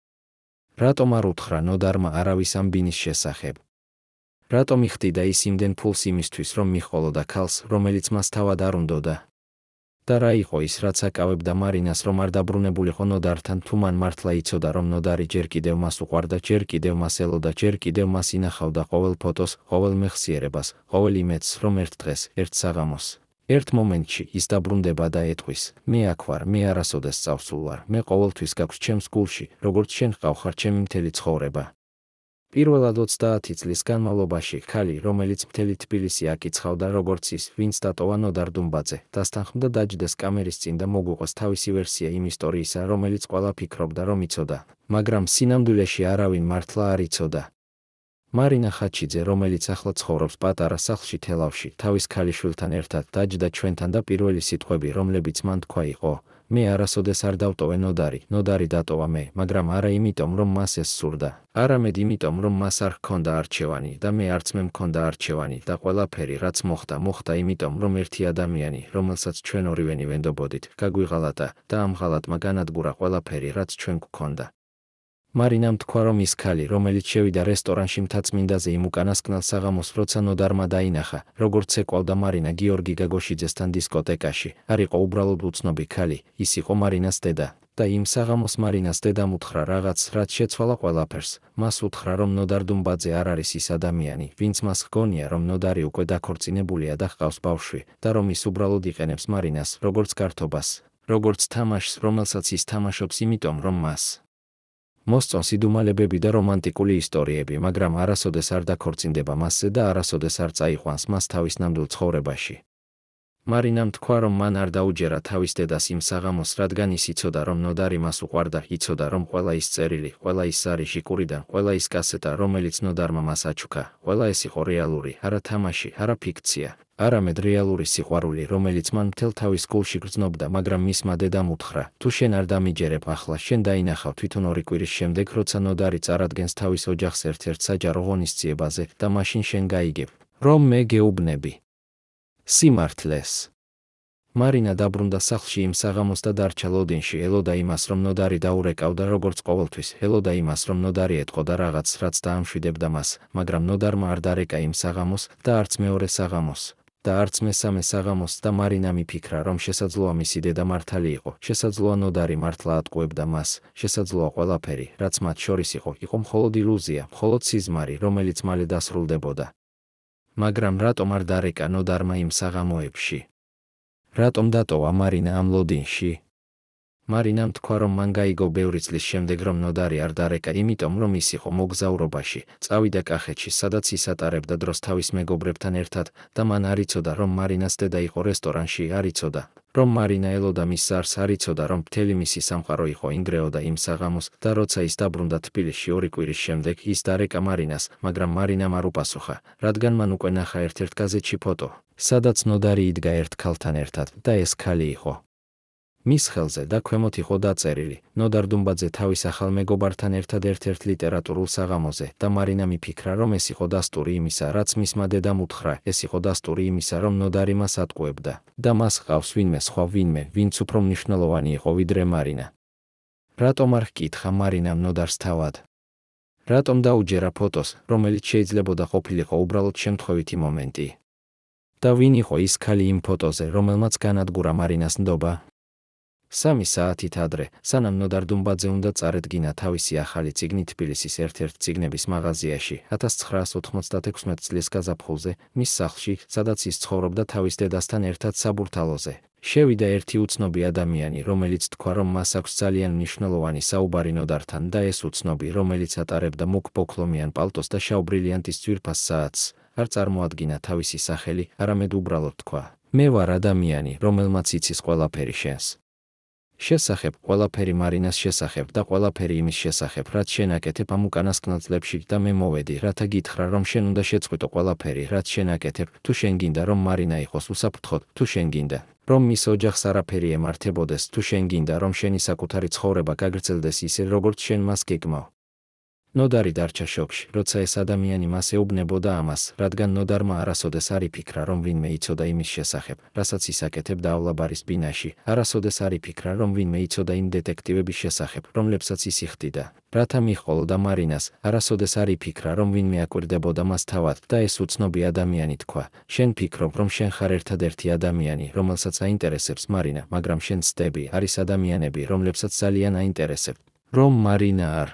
რატომ არ უთხრა ნოდარმა არავის ამ ბინის შესახებ? რატომ იხდიდა ის იმდენ ფულს იმისთვის, რომ მიჰყოლოდა ქალს, რომელიც მას თავად არ უნდოდა? და რა იყო ის, რაც აკავებდა მარინას, რომ არ დაბრუნებულიყო ნოდართან, თუ მან მართლა იცოდა, რომ ნოდარი ჯერ კიდევ მას უყვარდა, ჯერ კიდევ მას ელოდა, ჯერ კიდევ მას ინახავდა ყოველ ფოტოს, ყოველ მეხსიერებას, ყოველ იმედს, რომ ერთ დღეს, ერთ საღამოს, ერთ მომენტში ის დაბრუნდება და ეტყვის, მე აქ ვარ, მე არასოდეს წავსულ ვარ, მე ყოველთვის გაქვს ჩემს გულში, როგორც შენ ჰყავხარ ჩემი მთელი ცხოვრება. პირველად 30 წლის განმავლობაში ქალი, რომელიც მთელი თბილისი აკიცხავდა, როგორც ის, ვინც დატოვა ნოდარ დუმბაძე, დასთანხმდა დაჯდეს კამერის წინ და მოგუყვეს თავისი ვერსია იმ ისტორიისა, რომელიც ყველა ფიქრობდა, რომ იცოდა, მაგრამ სინამდვილეში არავინ მართლა არ იცოდა. მარინა ხაჩიძე, რომელიც ახლა ცხოვრობს პატარა სახლში თელავში, თავის ქალიშვილთან ერთად დაჯდა ჩვენთან და პირველი სიტყვები, რომლებიც მან თქვა იყო, მე არასოდეს არ დავტოვე ნოდარი, ნოდარი დატოვა მე, მაგრამ არა იმიტომ, რომ მას ეს სურდა, არამედ იმიტომ, რომ მას არ ჰქონდა არჩევანი და მე არც მე მქონდა არჩევანი და ყველაფერი, რაც მოხდა იმიტომ, რომ ერთი ადამიანი, რომელსაც ჩვენ ორივენი ვენდობოდით, გაგვიღალატა და ამ ღალატმა განადგურა ყველაფერი, რაც ჩვენ გვქონდა. მარინამ თქვა, რომ ის ქალი, რომელიც შევიდა რესტორანში მთაწმინდაზე იმ უკანასკნელ საღამოს, როცა ნოდარმა დაინახა, როგორც ეკვალდა მარინა გიორგი გაგოშიძესთან დისკოტეკაში, არ იყო უბრალოდ უცნობი ქალი, ის იყო მარინას დედა. და იმ საღამოს მარინას დედამ უთხრა რაღაც, რაც შეცვალა ყველაფერს. მას უთხრა, რომ ნოდარ დუმბაძე არ არის ის ადამიანი, ვინც მას ჰგონია, რომ ნოდარი უკვე დაქორწინებულია და ჰყავს ბავშვი, და რომ ის უბრალოდ იყენებს მარინას, როგორც გართობას, როგორც თამაშს, რომელსაც ის თამაშობს იმიტომ, რომ მას მოსწონს იდუმალებები და რომანტიკული ისტორიები, მაგრამ არასოდეს არ დაქორწინდება მასზე და არასოდეს არ წაიყვანს მას თავის ნამდვილ ცხოვრებაში. მარინამ თქვა, რომ მან არ დაუჯერა თავის დედას იმ საღამოს, რადგან ის იცოდა, რომ ნოდარი მას უყვარდა, იცოდა, რომ ყველა ის წერილი, ყველა ის სარი ჟიკურიდან, ყველა ის კასეტა, რომელიც ნოდარმა მას აჩუქა, ყველა ეს იყო რეალური, არა თამაში, არა ფიქცია, არამედ რეალური სიყვარული, რომელიც მან მთელ თავის გულში გრძნობდა, მაგრამ მისმა დედამ უთხრა, თუ შენ არ დამიჯერებ ახლა, შენ დაინახავ თვითონ 2 კვირის შემდეგ, როცა ნოდარი წარადგენს თავის ოჯახს ერთ-ერთ საჯარო ღონისძიებაზე და მაშინ შენ გაიგებ, რომ მე გეუბნები სიმართლეს. მარინა დაბრუნდა სახლში იმ საღამოს და დარჩა ლოდინში, ელოდა იმას, რომ ნოდარი დაურეკავდა როგორც ყოველთვის, ელოდა იმას, რომ ნოდარი ეტყოდა რაღაც, რაც დაამშვიდებდა მას, მაგრამ ნოდარმა არ დარეკა იმ საღამოს და არც მეორე საღამოს და არც მესამე საღამოს და მარინა მიფიქრა, რომ შესაძლოა მისი დედა მართალი იყო, შესაძლოა ნოდარი მართლა ატყუებდა მას, შესაძლოა ყველაფერი, რაც მათ შორის იყო მხოლოდ ილუზია, მხოლოდ სიზმარი, რომელიც მალე დასრულდებოდა. მაგრამ რატომ არ დარეკა ნოდარმა იმ საღამოებში? რატომ დატოვა მარინა ამ ლოდინში? მარინამ თქვა, რომ მან გაიგო ბევრი წლის შემდეგ, რომ ნოდარი არ დარეკა, იმიტომ რომ ის იყო მოგზაურობაში, წავიდა კახეთში, სადაც ის ატარებდა დროს თავის მეგობრებთან ერთად და მან არ იცოდა, რომ მარინას დედა იყო რესტორანში, არ იცოდა, რომ მარინა ელოდა მის ზარს, არ იცოდა, რომ მთელი მისი სამყარო იყო ინგრეოდა იმ საღამოს და როცა ის დაბრუნდა თბილისში 2 კვირის შემდეგ, ის დარეკა მარინას, მაგრამ მარინამ არ უპასუხა, რადგან მან უკვე ნახა ერთ-ერთ გაზეთში ფოტო, სადაც ნოდარი იდგა ერთ ქალთან ერთად და ეს ქალი იყო მის ხელზე და ქვემოთ იყო დაწერილი: ნოდარ დუმბაძე თავის ახალ მეგობართან ერთად ერთ-ერთ ლიტერატურულ საღამოზე და მარინა მიფიქრა, რომ ეს იყო დასტური იმისა, რაც მისმა დედამ უთხრა, ეს იყო დასტური იმისა, რომ ნოდარი მას ატყუებდა და მას ჰყავს ვინმე სხვა, ვინც უფრო მნიშვნელოვანი იყო ვიდრე მარინა. რატომ არ ჰკითხა მარინამ ნოდარს თავად? რატომ დაუჯერა ფოტოს, რომელიც შეიძლებოდა ყოფილიყო უბრალოდ შემთხვევითი მომენტი? და ვინ იყო ის ქალი იმ ფოტოზე, რომელმაც განადგურა მარინას ნდობა? 3 საათით ადრე, სანამ ნოდარ დუმბაძე უნდა წარედგინა თავისი ახალი წიგნი თბილისის ერთ-ერთ წიგნების მაღაზიაში 1996 წლის გაზაფხულზე, მის სახლში, სადაც ის ცხოვრობდა თავის დედასთან ერთად საბურთალოზე, შევიდა ერთი უცნობი ადამიანი, რომელიც თქვა, რომ მას აქვს ძალიან მნიშვნელოვანი საუბარი ნოდართან და ეს უცნობი, რომელიც ატარებდა მუქ ბოქლომიან პალტოს და შავ ბრილიანტის ძვირფას საათს, არ წარმოადგინა თავისი სახელი, არამედ უბრალოდ თქვა: მე ვარ ადამიანი, რომელმაც იცის ყველაფერი შენს შესახებ, ყველაფერი მარინას შესახებ და ყველაფერი იმის შესახებ, რაც შენ აკეთებ ამ უკანასკნელ წლებში და მე მოვედი, რათა გითხრა, რომ შენ უნდა შეწყვიტო ყველაფერი, რაც შენ აკეთებ, თუ შენ გინდა, რომ მარინა იყოს უსაფრთხოდ, თუ შენ გინდა, რომ მის ოჯახს არაფერი ემართებოდეს, თუ შენ გინდა, რომ შენი საკუთარი ცხოვრება გაგრძელდეს ისე, როგორც შენ მას გეგმავ. ნოდარი დარჩა შოკში, როცა ეს ადამიანი მას ეუბნებოდა ამას, რადგან ნოდარმა არასოდეს არ იფიქრა, რომ ვინმე იცოდა იმის შესახებ, რასაც ის აკეთებდა ავლაბარის ბინაში, არასოდეს არ იფიქრა, რომ ვინმე იცოდა იმ დეტექტივების შესახებ, რომლებსაც ის იხდიდა, რათა მიჰყოლოდა მარინას, არასოდეს არ იფიქრა, რომ ვინმე აკვირდებოდა მას თავად და ეს უცნობი ადამიანი თქვა: შენ ფიქრობ, რომ შენ ხარ ერთადერთი ადამიანი, რომელსაც აინტერესებს მარინა, მაგრამ შენ ცდები, არის ადამიანები, რომლებსაც ძალიან აინტერესებთ, რომ მარინა არ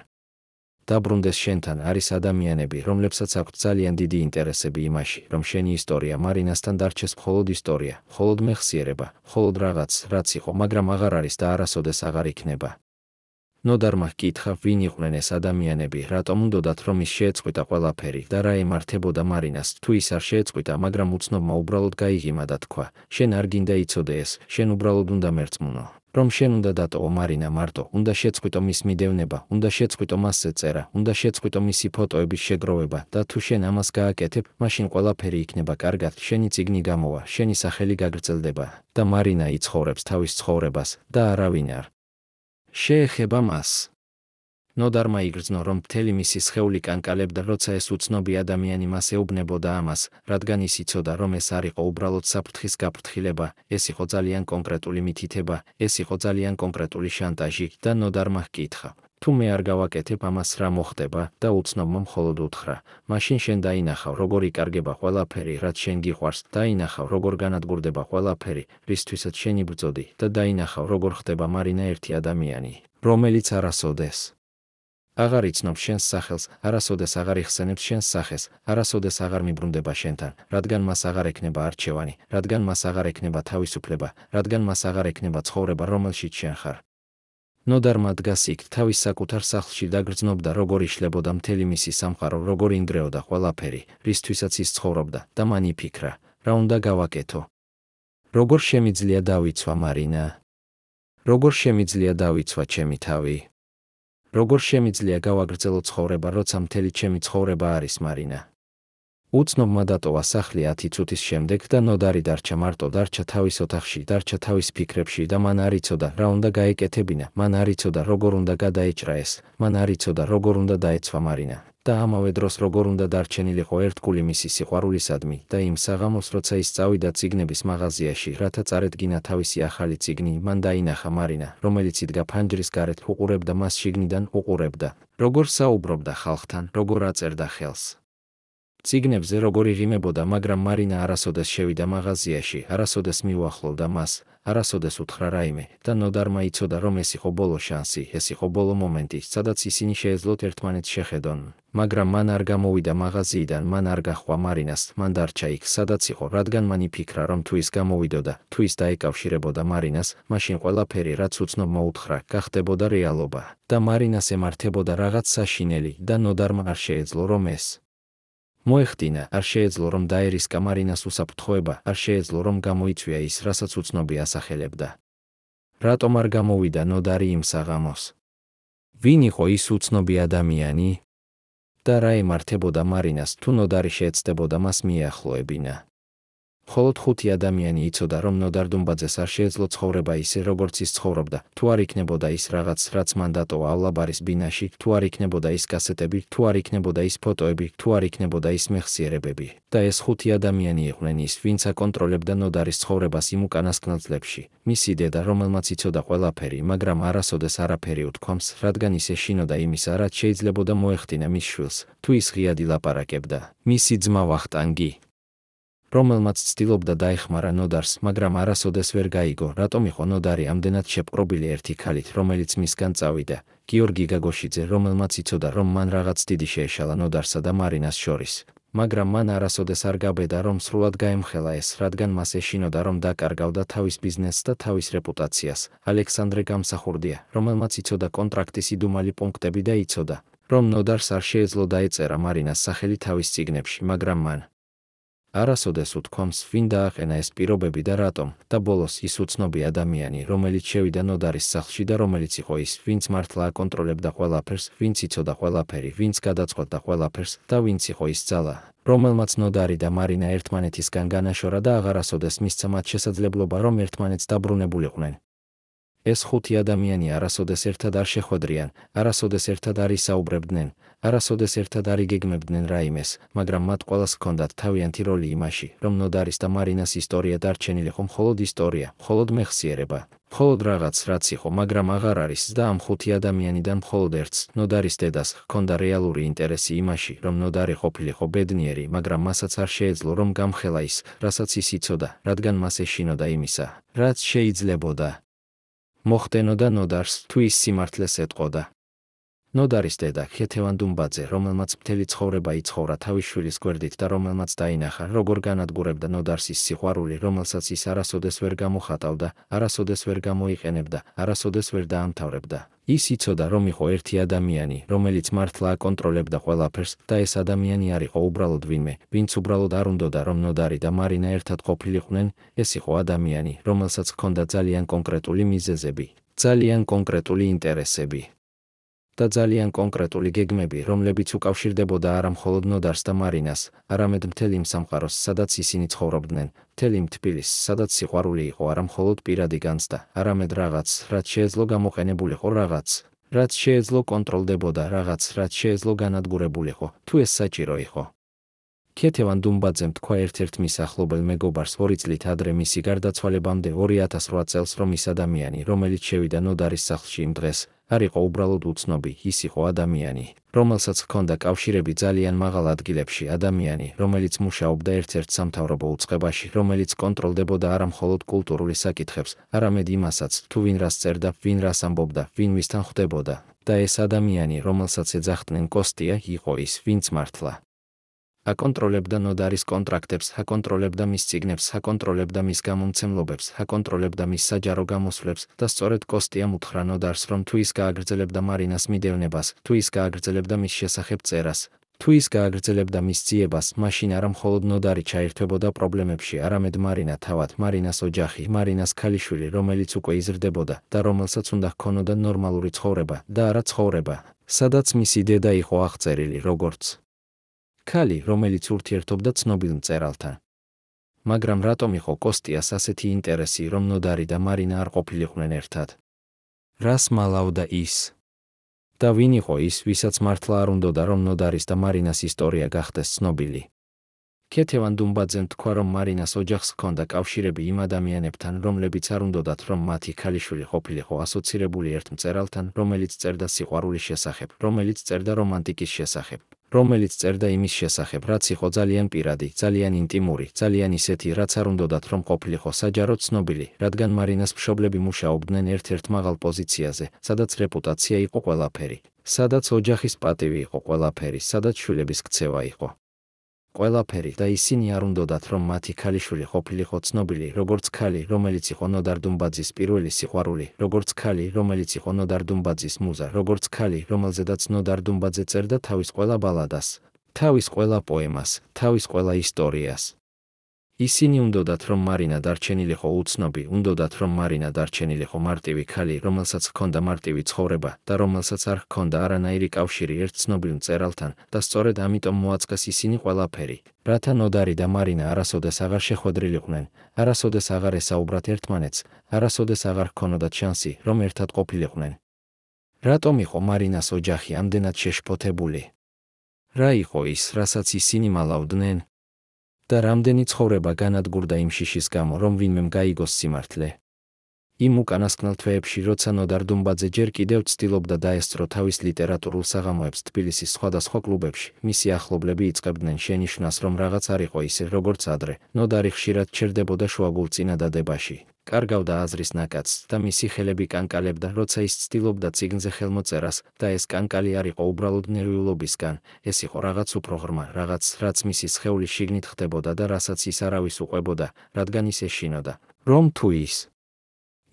დაბრუნდეს შენთან, არის ადამიანები, რომლებსაც აქვთ ძალიან დიდი ინტერესები იმაში, რომ შენი ისტორია მარინასთან დარჩეს მხოლოდ ისტორია, მხოლოდ მეხსიერება, მხოლოდ რაღაც, რაც იყო, მაგრამ აღარ არის და არასოდეს აღარ იქნება. ნოდარმა ჰკითხა, ვინ იყვნენ ეს ადამიანები, რატომ უნდოდათ, რომ ის შეეწყვიტა ყველაფერი და რა ემართებოდა მარინას, თუ ის არ შეეწყვიტა, მაგრამ უცნობმა უბრალოდ გაიღიმა და თქვა: შენ არ გინდა იცოდე ეს, შენ უბრალოდ უნდა მერწმუნო, რომ შენ უნდა დატოვო მარინა მარტო, უნდა შეწყვიტო მის მიდევნება, უნდა შეწყვიტო მასზე წერა, უნდა შეწყვიტო მისი ფოტოების შეგროვება და თუ შენ ამას გააკეთებ, მაშინ ყველაფერი იქნება კარგად, შენი წიგნი გამოვა, შენი სახელი გაგრძელდება და მარინა იცხოვრებს თავის ცხოვრებას და არავინ არ შეეხება მას. ნოდარმა იგრძნო, რომ მთელი მისი სხეული კანკალებდა, როცა ეს უცნობი ადამიანი მას ეუბნებოდა ამას, რადგან ის იცოდა, რომ ეს არ იყო უბრალოდ საფრთხის გაფრთხილება, ეს იყო ძალიან კონკრეტული მითითება, ეს იყო ძალიან კონკრეტული შანტაჟი და ნოდარმა ჰკითხა: თუ მე არ გავაკეთებ ამას, რა მოხდება? და უცნობმა მხოლოდ უთხრა: მაშინ შენ დაინახავ, როგორ იკარგება ყველაფერი, რაც შენ გიყვარს, დაინახავ, როგორ განადგურდება ყველაფერი, რისთვისაც შენ იბრძოდი და დაინახავ, როგორ ხდება მარინა ერთი ადამიანი, რომელიც არასოდეს აღარ იცნობს შენს სახელს, არასოდეს აღარ იხსენებს შენს სახეს, არასოდეს აღარ მიბრუნდება შენთან, რადგან მას აღარ ექნება არჩევანი, რადგან მას აღარ ექნება თავისუფლება, რადგან მას აღარ ექნება ცხოვრება, რომელშიც შენ ხარ. ნოდარმა დგას იქ თავის საკუთარ სახლში და გრძნობდა, როგორ იშლებოდა მთელი მისი სამყარო, როგორ ინგრეოდა ყველაფერი, რისთვისაც ის ცხოვრობდა და მან იფიქრა: რა უნდა გავაკეთო? როგორ შემიძლია დავიცვა მარინა? როგორ შემიძლია დავიცვა ჩემი თავი? როგორ შემიძლია გავაგრძელო ცხოვრება, როცა მთელი ჩემი ცხოვრება არის მარინა? უცნობმა დატოვა სახლი 10 წუთის შემდეგ და ნოდარი დარჩა მარტო, დარჩა თავის ოთახში, დარჩა თავის ფიქრებში და მან არ იცოდა, რა უნდა გაეკეთებინა, მან არ იცოდა, როგორ უნდა გადაეჭრა ეს, მან არ იცოდა, როგორ უნდა დაეცვა მარინა და ამავე დროს როგორ უნდა დარჩენილიყო ერთგული მისი სიყვარულისადმი და იმ საღამოს, როცა ის წავიდა წიგნების მაღაზიაში, რათა წარედგინა თავისი ახალი წიგნი, მან დაინახა მარინა, რომელიც იდგა ფანჯრის გარეთ, უყურებდა მას შიგნიდან, უყურებდა, როგორ საუბრობდა ხალხთან, როგორ აწერდა ხელს. წიგნებზე როგორ იღიმებოდა, მაგრამ მარინა არასოდეს შევიდა მაღაზიაში, არასოდეს მიუახლოვდა მას, არასოდეს უთხრა რაიმე და ნოდარმა იცოდა, რომ ეს იყო ბოლო შანსი, ეს იყო ბოლო მომენტი, სადაც ისინი შეეძლოთ ერთმანეთს შეხედონ. მაგრამ მან არ გამოვიდა მაღაზიიდან, მან არ გაჰყვა მარინას, მან დარჩა იქ, სადაც იყო, რადგან მან იფიქრა, რომ თუ ის გამოვიდოდა, თუ ის დაეკავშირებოდა მარინას, მაშინ ყველაფერი, რაც უცნობმა უთხრა, გახდებოდა რეალობა და მარინას ემართებოდა რაღაც საშინელი და ნოდარმა არ შეეძლო, რომ ეს მოეხდინა, არ შეეძლო, რომ დაერისკა მარინას უსაფრთხოება, არ შეეძლო, რომ გამოიწვია ის, რასაც უცნობი ასახელებდა. რატომ არ გამოვიდა ნოდარი იმ საღამოს? ვინ იყო ის უცნობი ადამიანი? და რა ემართებოდა მარინას, თუ ნოდარი შეეცდებოდა მას მიეახლოებინა? მხოლოდ 5 ადამიანი იცოდა, რომ ნოდარ დუმბაძეს არ შეეძლო ცხოვრება ისე, როგორც ის ცხოვრობდა, თუ არ იქნებოდა ის რაღაც, რაც მან დატოვაავლაბარის ბინაში, თუ არ იქნებოდა ის კასეტები, თუ არ იქნებოდა ის ფოტოები, თუ არ იქნებოდა ის მეხსიერებები. და ეს 5 ადამიანი იყვნენ ის, ვინც აკონტროლებდა ნოდარის ცხოვრებას იმ უკანასკნელ წლებში. მისი დედა, რომელმაც იცოდა ყველაფერი, მაგრამ არასოდეს არაფერი უთქვამს, რადგან ის ეშინოდა იმისა, რაც შეიძლებოდა მოეხდინა მის შვილს, თუ ის ღიად ილაპარაკებდა. მისი ძმა ვახტანგი, რომელმაც ცდილობდა დაეხმარა ნოდარს, მაგრამ არასოდეს ვერ გაიგო, რატომ იყო ნოდარი ამდენად შეპყრობილი ერთი ქალით, რომელიც მისგან წავიდა. გიორგი გაგოშიძე, რომელმაც იცოდა, რომ მან რაღაც დიდი შეეშალა ნოდარსა და მარინას შორის. მაგრამ მან არასოდეს არ გაბედა, რომ სრულად გაემხელა ეს, რადგან მას ეშინოდა, რომ დაკარგავდა თავის ბიზნესს და თავის რეპუტაციას. ალექსანდრე გამსახურდია, რომელმაც იცოდა კონტრაქტის იდუმალი პუნქტები და იცოდა, რომ ნოდარს არ შეეძლო დაეწერა მარინას სახელი თავის წიგნებში, მაგრამ მან არასოდეს უთქვამს, ვინ დააყენა ეს პირობები და რატომ, და ბოლოს ის უცნობი ადამიანი, რომელიც შევიდა ნოდარის სახლში და რომელიც იყო ის, ვინც მართლა აკონტროლებდა ყველაფერს, ვინც იცოდა ყველაფერი, ვინც გადაწყვეტდა ყველაფერს და ვინც იყო ის ძალა, რომელმაც ნოდარი და მარინა ერთმანეთისგან განაშორა და აღარასოდეს მისცა მათ შესაძლებლობა, რომ ერთმანეთს დაბრუნებულიყვნენ. ეს 5 ადამიანი არასოდეს ერთად არ შეხვედრიან, არასოდეს ერთად არ ისაუბრებდნენ, არასოდეს ერთად არ იგეგმებდნენ რაიმეს, მაგრამ მათ ყველას ჰქონდათ თავიანთი როლი იმაში, რომ ნოდარის და მარინას ისტორია დარჩენილიყო მხოლოდ ისტორია, მხოლოდ მეხსიერება, მხოლოდ რაღაც, რაც იყო, მაგრამ აღარ არის და ამ 5 ადამიანიდან მხოლოდ ერთს, ნოდარის დედას, ჰქონდა რეალური ინტერესი იმაში, რომ ნოდარი ყოფილიყო ბედნიერი, მაგრამ მასაც არ შეეძლო, რომ გამხელა ის, რასაც ის იცოდა, რადგან მას ეშინოდა იმისა, რაც შეიძლებოდა მოხდენოდა ნოდარს, თუ ის სიმართლეს ეტყოდა. ნოდარის დედა, ქეთევან დუმბაძე, რომელმაც მთელი ცხოვრება იცხოვრა თავის შვილის გვერდით და რომელმაც დაინახა, როგორ განადგურებდა ნოდარს ის სიყვარული, რომელსაც ის არასოდეს ვერ გამოხატავდა, არასოდეს ვერ გამოიყენებდა, არასოდეს ვერ დაამთავრებდა. ის იცოდა, რომ იყო ერთი ადამიანი, რომელიც მართლა აკონტროლებდა ყველაფერს და ეს ადამიანი არ იყო უბრალოდ ვინმე, ვინც უბრალოდ არ უნდოდა, რომ ნოდარი და მარინა ერთად ყოფილიყვნენ, ეს იყო ადამიანი, რომელსაც ჰქონდა ძალიან კონკრეტული მიზეზები, ძალიან კონკრეტული ინტერესები და ძალიან კონკრეტული გეგმები, რომლებიც უკავშირდებოდა არა მხოლოდ ნოდარს და მარინას, არამედ მთელ იმ სამყაროს, სადაც ისინი ცხოვრობდნენ, მთელ იმ თბილისს, სადაც სიყვარული იყო არა მხოლოდ პირადი განცდა, არამედ რაღაც, რაც შეეძლო გამოყენებულიყო, რაღაც, რაც შეეძლო კონტროლდებოდა, რაღაც, რაც შეეძლო განადგურებულიყო, თუ ეს საჭირო იყო. ქეთევან დუმბაძემ თქვა ერთ-ერთ მის ახლობელ მეგობარს 2 წლით ადრე მისი გარდაცვალებამდე 2008 წელს, რომ ის ადამიანი, რომელიც შევიდა ნოდარის სახლში იმ დღეს, არ იყო უბრალოდ უცნობი, ის იყო ადამიანი, რომელსაც ჰქონდა კავშირები ძალიან მაღალ ადგილებში, ადამიანი, რომელიც მუშაობდა ერთ-ერთ სამთავრობო უწყებაში, რომელიც კონტროლდებოდა არა მხოლოდ კულტურული საკითხებს, არამედ იმასაც, თუ ვინ რას წერდა, ვინ რას ამბობდა, ვინ ვისთან ხვდებოდა, და ეს ადამიანი, რომელსაც ეძახდნენ კოსტია, იყო ის, ვინც მართლა აკონტროლებდა ნოდარის კონტრაქტებს, აკონტროლებდა მის წიგნებს, აკონტროლებდა მის გამომცემლობებს, აკონტროლებდა მის საჯარო გამოსვლებს და სწორედ კოსტიამ უთხრა ნოდარს, რომ თუ ის გააგრძელებდა მარინას მიდევნებას, თუ ის გააგრძელებდა მის შესახებ წერას, თუ ის გააგრძელებდა მის ძიებას, მაშინ არა მხოლოდ ნოდარი ჩაერთვებოდა პრობლემებში, არამედ მარინა თავად, მარინას ოჯახი, მარინას ქალიშვილი, რომელიც უკვე იზრდებოდა და რომელსაც უნდა ჰქონოდა ნორმალური ცხოვრება და არა ცხოვრება, სადაც მისი დედა იყო აღწერილი როგორც ქალი, რომელიც ურთიერთობდა ცნობილ მწერალთან. მაგრამ რატომ იყო კოსტიას ასეთი ინტერესი, რომ ნოდარი და მარინა არ ყოფილიყვნენ ერთად? რას მალავდა ის? და ვინ იყო ის, ვისაც მართლა არ უნდოდა, რომ ნოდარის და მარინას ისტორია გახდეს ცნობილი? ქეთევან დუმბაძემ თქვა, რომ მარინას ოჯახს ჰქონდა კავშირები იმ ადამიანებთან, რომლებიც არ უნდოდათ, რომ მათი ქალიშვილი ყოფილიყო ასოცირებული ერთ მწერალთან, რომელიც წერდა სიყვარულის შესახებ, რომელიც წერდა რომანტიკის შესახებ, რომელიც წერდა იმის შესახებ, რაც იყო ძალიან პირადი, ძალიან ინტიმური, ძალიან ისეთი, რაც არ უნდათ რომ ყოფილიყო საჯაროდ ცნობილი, რადგან მარინას მშობლები მუშაობდნენ ერთ-ერთ მაღალ პოზიციაზე, სადაც რეპუტაცია იყო ყველაფერი, სადაც ოჯახის პატივი იყო ყველაფერი, სადაც შვილების ქცევა იყო ყველაფერი და ისინი არ უნდათ რომ მათი ქალიშვილი ყოფილიყო ცნობილი, როგორც ქალი, რომელიც იყო ნოდარ დუმბაძის პირველი სიყვარული, როგორც ქალი, რომელიც იყო ნოდარ დუმბაძის მუზა, როგორც ქალი, რომელზედაც ნოდარ დუმბაძე წერდა თავის ყველა ბალადას, თავის ყველა პოემას, თავის ყველა ისტორიას. ისინი უნდათ რომ მარინა დარჩენილიყო უცნობი, უნდათ რომ მარინა დარჩენილიყო მარტივი ქალი, რომელსაც ჰქონდა მარტივი ცხოვრება და რომელსაც არ ჰქონდა არანაირი კავშირი ერთ ცნობილ მწერალთან და სწორედ ამიტომ მოაწყეს ისინი ყველაფერი, რათა ნოდარი და მარინა არასოდეს აღარ შეხვედრილიყვნენ, არასოდეს აღარ ესაუბრათ ერთმანეთს, არასოდეს აღარ ჰქონოდათ შანსი, რომ ერთად ყოფილიყვნენ. რატომ იყო მარინას ოჯახი ამდენად შეშფოთებული? რა იყო ის, რასაც ისინი მალავდნენ? და რამდენი ცხოვრება განადგურდა იმ შიშის გამო, რომ ვინმემ გაიგოს სიმართლე. იმ უკანასკნელ თვეებში, როცა ნოდარ დუმბაძე ჯერ კიდევ ცდილობდა დაესწრო თავის ლიტერატურულ საღამოებს თბილისის სხვადასხვა კლუბებში, მისი ახლობლები იწყებდნენ შენიშვნას, რომ რაღაც არ იყო ისე, როგორც ადრე. ნოდარი ხშირად ჩერდებოდა შუაგულ წინადადებაში, კარგავდა აზრის ნაკადს და მისი ხელები კანკალებდა, როცა ის ცდილობდა წიგნზე ხელმოწერას და ეს კანკალი არ იყო უბრალოდ ნერვიულობისგან, ეს იყო რაღაც უფრო ღრმა, რაღაც, რაც მისი სხეულის შიგნით ხდებოდა და რასაც ის არავის უყვებოდა, რადგან ის ეშინოდა, რომ თუ ის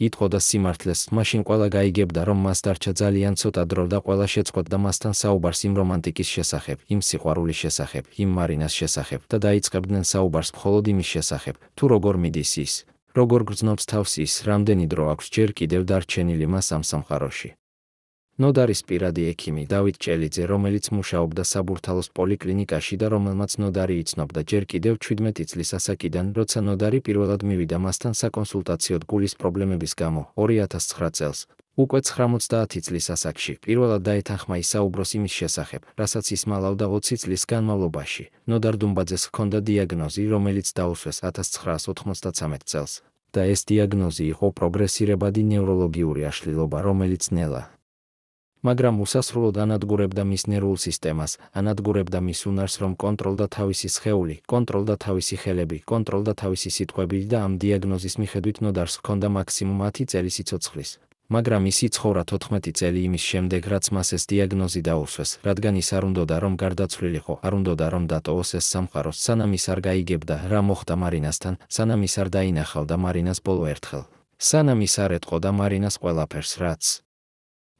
იტყოდა სიმართლეს, მაშინ ყველა გაიგებდა, რომ მას დარჩა ძალიან ცოტა დრო და ყველა შეწყვეტდა მასთან საუბარს იმ რომანტიკის შესახებ, იმ სიყვარულის შესახებ, იმ მარინას შესახებ და დაიწყებდნენ საუბარს მხოლოდ იმის შესახებ, თუ როგორ მიდის ის, როგორ გრძნობს თავს ის, რამდენი დრო აქვს ჯერ კიდევ დარჩენილი მას ამ სამყაროში. ნოდარის პირადი ექიმი დავით ჭელიძე, რომელიც მუშაობდა საბურთალოს პოლიკლინიკაში და რომელმაც ნოდარი იცნობდა ჯერ კიდევ 17 წლის ასაკიდან, როცა ნოდარი პირველად მივიდა მასთან საკონსულტაციოდ გულის პრობლემების გამო 2009 წელს, უკვე 90 წლის ასაკში, პირველად დაეთანხმა ისაუბროს იმის შესახებ, რასაც ის მალავდა 20 წლის განმავლობაში. ნოდარ დუმბაძეს ჰქონდა დიაგნოზი, რომელიც დაუსვეს 1993 წელს, და ეს დიაგნოზი იყო პროგრესირებადი ნევროლოგიური აშლილობა, რომელიც ნელა მაგრამ უსასრულოდ ანადგურებდა მის ნერვულ სისტემას, ანადგურებდა მის უნარს, რომ კონტროლდა თავისი სხეული, კონტროლდა თავისი ხელები, კონტროლდა თავისი სიტყვები და ამ დიაგნოზის მიხედვით ნოდარს ჰქონდა მაქსიმუმ 10 წელი სიცოცხლის. მაგრამ ის იცხოვრა 14 წელი იმის შემდეგ, რაც მას ეს დიაგნოზი დაუსვეს, რადგან ის არ უნდოდა რომ გარდაცვლილიყო, არ უნდოდა რომ დატოვოს ეს სამყარო, სანამ ის არ გაიგებდა, რა მოხდა მარინასთან, სანამ ის არ დაინახავდა მარინას ბოლო ერთხელ, სანამ ის არ ეტყოდა მარინას ყველაფერს, რაც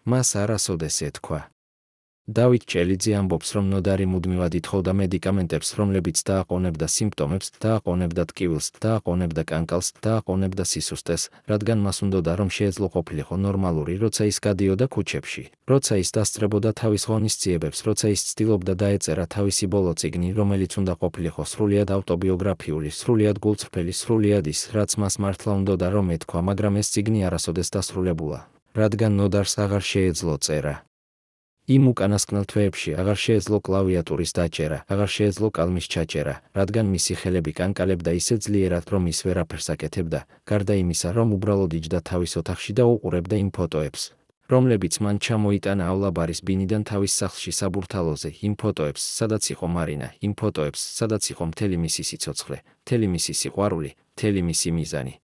მას არასოდეს ეთქვა. დავით ჭელიძე ამბობს, რომ ნოდარი მუდმივად ითხოვდა მედიკამენტებს, რომლებიც დააყოვნებდა სიმპტომებს, დააყოვნებდა ტკივილს, დააყოვნებდა კანკალს, დააყოვნებდა სისუსტეს, რადგან მას უნდოდა რომ შეეძლო ყოფილიყო ნორმალური, როცა ის გადიოდა ქუჩებში, როცა ის დასწრებოდა თავის ღონისძიებებს, როცა ის ცდილობდა დაეწერა თავისი ბოლო წიგნი, რომელიც უნდა ყოფილიყო სრულიად ავტობიოგრაფიული, სრულიად გულწრფელი, სრულიად ის, რაც მას მართლა უნდოდა რომ ეთქვა, მაგრამ ეს წიგნი არასოდეს დასრულებულა, რადგან ნოდარს აღარ შეეძლო წერა. იმ უკანასკნელ თვეებში აღარ შეეძლო კლავიატურის დაჭერა, აღარ შეეძლო კალმის ჩაჭერა, რადგან მისი ხელები კანკალებდა ისე ძლიერად, რომ ის ვერაფერს აკეთებდა, გარდა იმისა, რომ უბრალოდ იჯდა თავის ოთახში და უყურებდა იმ ფოტოებს, რომლებიც მან ჩამოიტანაავლაბარის ბინიდან თავის სახლში საბურთალოზე, იმ ფოტოებს, სადაც იყო მარინა, იმ ფოტოებს, სადაც იყო მთელი მისი სიცოცხლე, მთელი მისი სიყვარული, მთელი მისი მიზანი.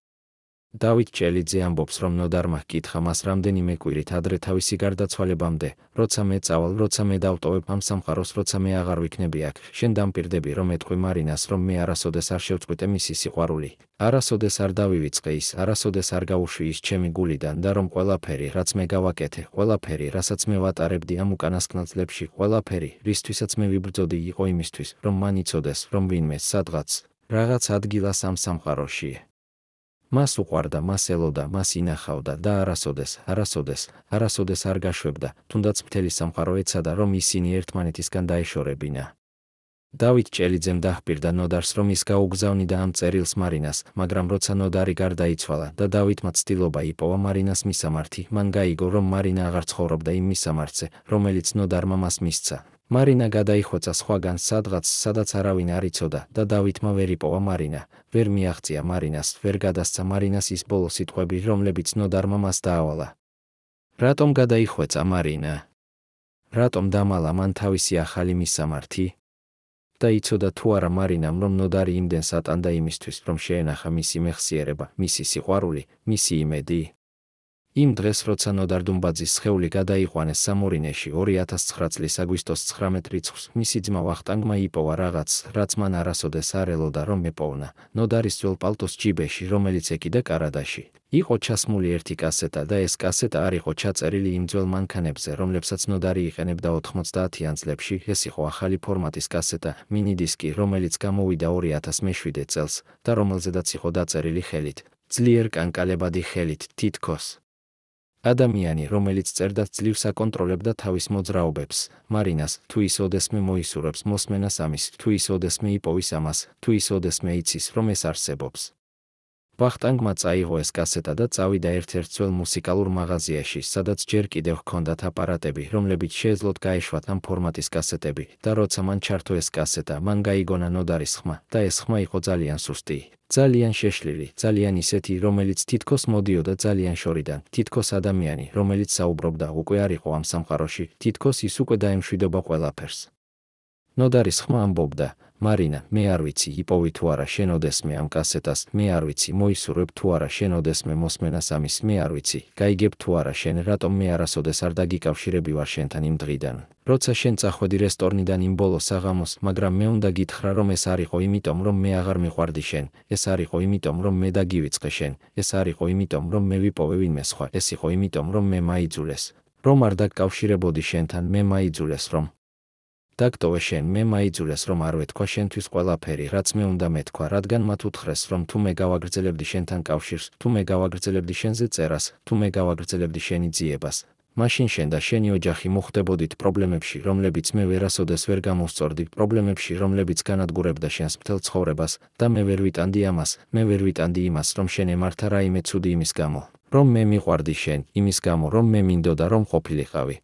დავით ჭელიძე ამბობს, რომ ნოდარმა ჰკითხა მას რამდენიმე კვირით ადრე თავისი გარდაცვალებამდე, როცა მე წავალ, როცა მე დავტოვებ ამ სამყაროს, როცა მე აღარ ვიქნები აქ, შენ დამპირდები რომ ეთყვი მარინას, რომ მე არასოდეს არ შევწყვიტე მისი სიყვარული, არასოდეს არ დავივიწყე ის, არასოდეს არ გავუშვი ის ჩემი გულიდან და რომ ყველაფერი, რაც მე გავაკეთე, ყველაფერი, რასაც მე ვატარებდი ამ უკანასკნელ წლებში, ყველაფერი, რისთვისაც მე ვიბრძოდი, იყო იმისთვის, რომ მან იცოდეს, რომ ვინმე სადღაც, რაღაც ადგილას ამ სამყაროში მას უყვარდა, მას ელოდა, მას ინახავდა და არასოდეს არ გაშვებდა, თუნდაც მთელი სამყარო ეცადა, რომ ისინი ერთმანეთისგან დაეშორებინა. დავით ჭელიძემ დაჰპირდა ნოდარს, რომ ის გაუგზავნიდა ამ წერილს მარინას, მაგრამ როცა ნოდარი გარდაიცვალა და დავითმა ცდილობა იპოვა მარინას მისამართი, მან გაიგო, რომ მარინა აღარ ცხოვრობდა იმ მისამართზე, რომელიც ნოდარმა მას მისცა. მარინა გადაიხვეწა სხვაგან სადღაც, სადაც არავინ არ იცოდა და დავითმა ვერ იპოვა მარინა, ვერ მიაღწია მარინას, ვერ გადასცა მარინას ის ბოლო სიტყვები, რომლებიც ნოდარმა მას დაავალა. რატომ გადაიხვეწა მარინა? რატომ დამალა მან თავისი ახალი მისამართი? და იცოდა თუ არა მარინამ, რომ ნოდარი იმდენს ატანდა იმისთვის, რომ შეენახა მისი მეხსიერება, მისი სიყვარული, მისი იმედი. იმ დღეს, როცა ნოდარ დუმბაძის სხეული გადაიყვანეს სამორინეში 2009 წლის აგვისტოს 19 რიცხვს, მისი ძმა ვახტანგმა იპოვა რაღაც, რაც მან არასოდეს არ ელოდა რომ ეპოვნა. ნოდარის ძველ პალტოს ჯიბეში, რომელიც ეკიდა კარადაში, იყო ჩასმული ერთი კასეტა და ეს კასეტა არ იყო ჩაწერილი იმ ძველ მანქანებზე, რომლებსაც ნოდარი იყენებდა 90-იან წლებში. ეს იყო ახალი ფორმატის კასეტა, მინიდისკი, რომელიც გამოვიდა 2007 წელს და რომელზედაც იყო დაწერილი ხელით, ძლიერ კანკალებადი ხელით, თითქოს. ადამიანი, რომელიც წერდა ძლივს აკონტროლებდა თავის მოძრაობებს, მარინას, თუ ის ოდესმე მოისურვებს მოსმენას ამის, თუ ის ოდესმე იპოვის ამას, თუ ის ოდესმე იცის, რომ ეს არსებობს. ვახტანგმა წაიღო ეს კასეტა და წავიდა ერთ-ერთ ძველ მუსიკალურ მაღაზიაში, სადაც ჯერ კიდევ ჰქონდათ აპარატები, რომლებიც შეეძლოთ გაეშვათ ამ ფორმატის კასეტები, და როცა მან ჩართო ეს კასეტა, მან გაიგონა ნოდარის ხმა, და ეს ხმა იყო ძალიან სუსტი, ძალიან შეშლილი, ძალიან ისეთი, რომელიც თითქოს მოდიოდა ძალიან შორიდან, თითქოს ადამიანი, რომელიც საუბრობდა, უკვე არ იყო ამ სამყაროში, თითქოს ის უკვე დაემშვიდობა ყველაფერს. ნოდარის ხმა ამბობდა: მარინა, მე არ ვიცი, იპოვი თუ არა შენ ოდესმე ამ კასეტას, მე არ ვიცი, მოისურვებ თუ არა შენ ოდესმე მოსმენას ამის, მე არ ვიცი, გაიგებ თუ არა შენ, რატომ მე არასოდეს არ დაგიკავშირები ვარ შენთან იმ დღიდან, როცა შენ წახვედი რესტორნიდან იმ ბოლო საღამოს, მაგრამ მე უნდა გითხრა, რომ ეს არ იყო იმიტომ, რომ მე აღარ მიყვარდი შენ, ეს არ იყო იმიტომ, რომ მე დაგივიწყე შენ, ეს არ იყო იმიტომ, რომ მე ვიპოვე ვინმე სხვა, ეს იყო იმიტომ, რომ მე მაიძულეს, რომ არ დაგკავშირებოდი შენთან, მე მაიძულეს, რომ დაგტოვე შენ, მე მაიძულეს, რომ არ ვეთქვა შენთვის ყველაფერი, რაც მე უნდა მეთქვა, რადგან მათ უთხრეს, რომ თუ მე გავაგრძელებდი შენთან კავშირს, თუ მე გავაგრძელებდი შენზე წერას, თუ მე გავაგრძელებდი შენი ძიებას, მაშინ შენ და შენი ოჯახი მოხვდებოდით პრობლემებში, რომლებიც მე ვერასოდეს ვერ გამოვსწორდი, პრობლემებში, რომლებიც განადგურებდა შენს მთელ ცხოვრებას, და მე ვერ ვიტანდი ამას, მე ვერ ვიტანდი იმას, რომ შენ ემართა რაიმე ცუდი იმის გამო, რომ მე მიყვარდი შენ, იმის გამო, რომ მე მინდოდა, რომ ყოფილიყავი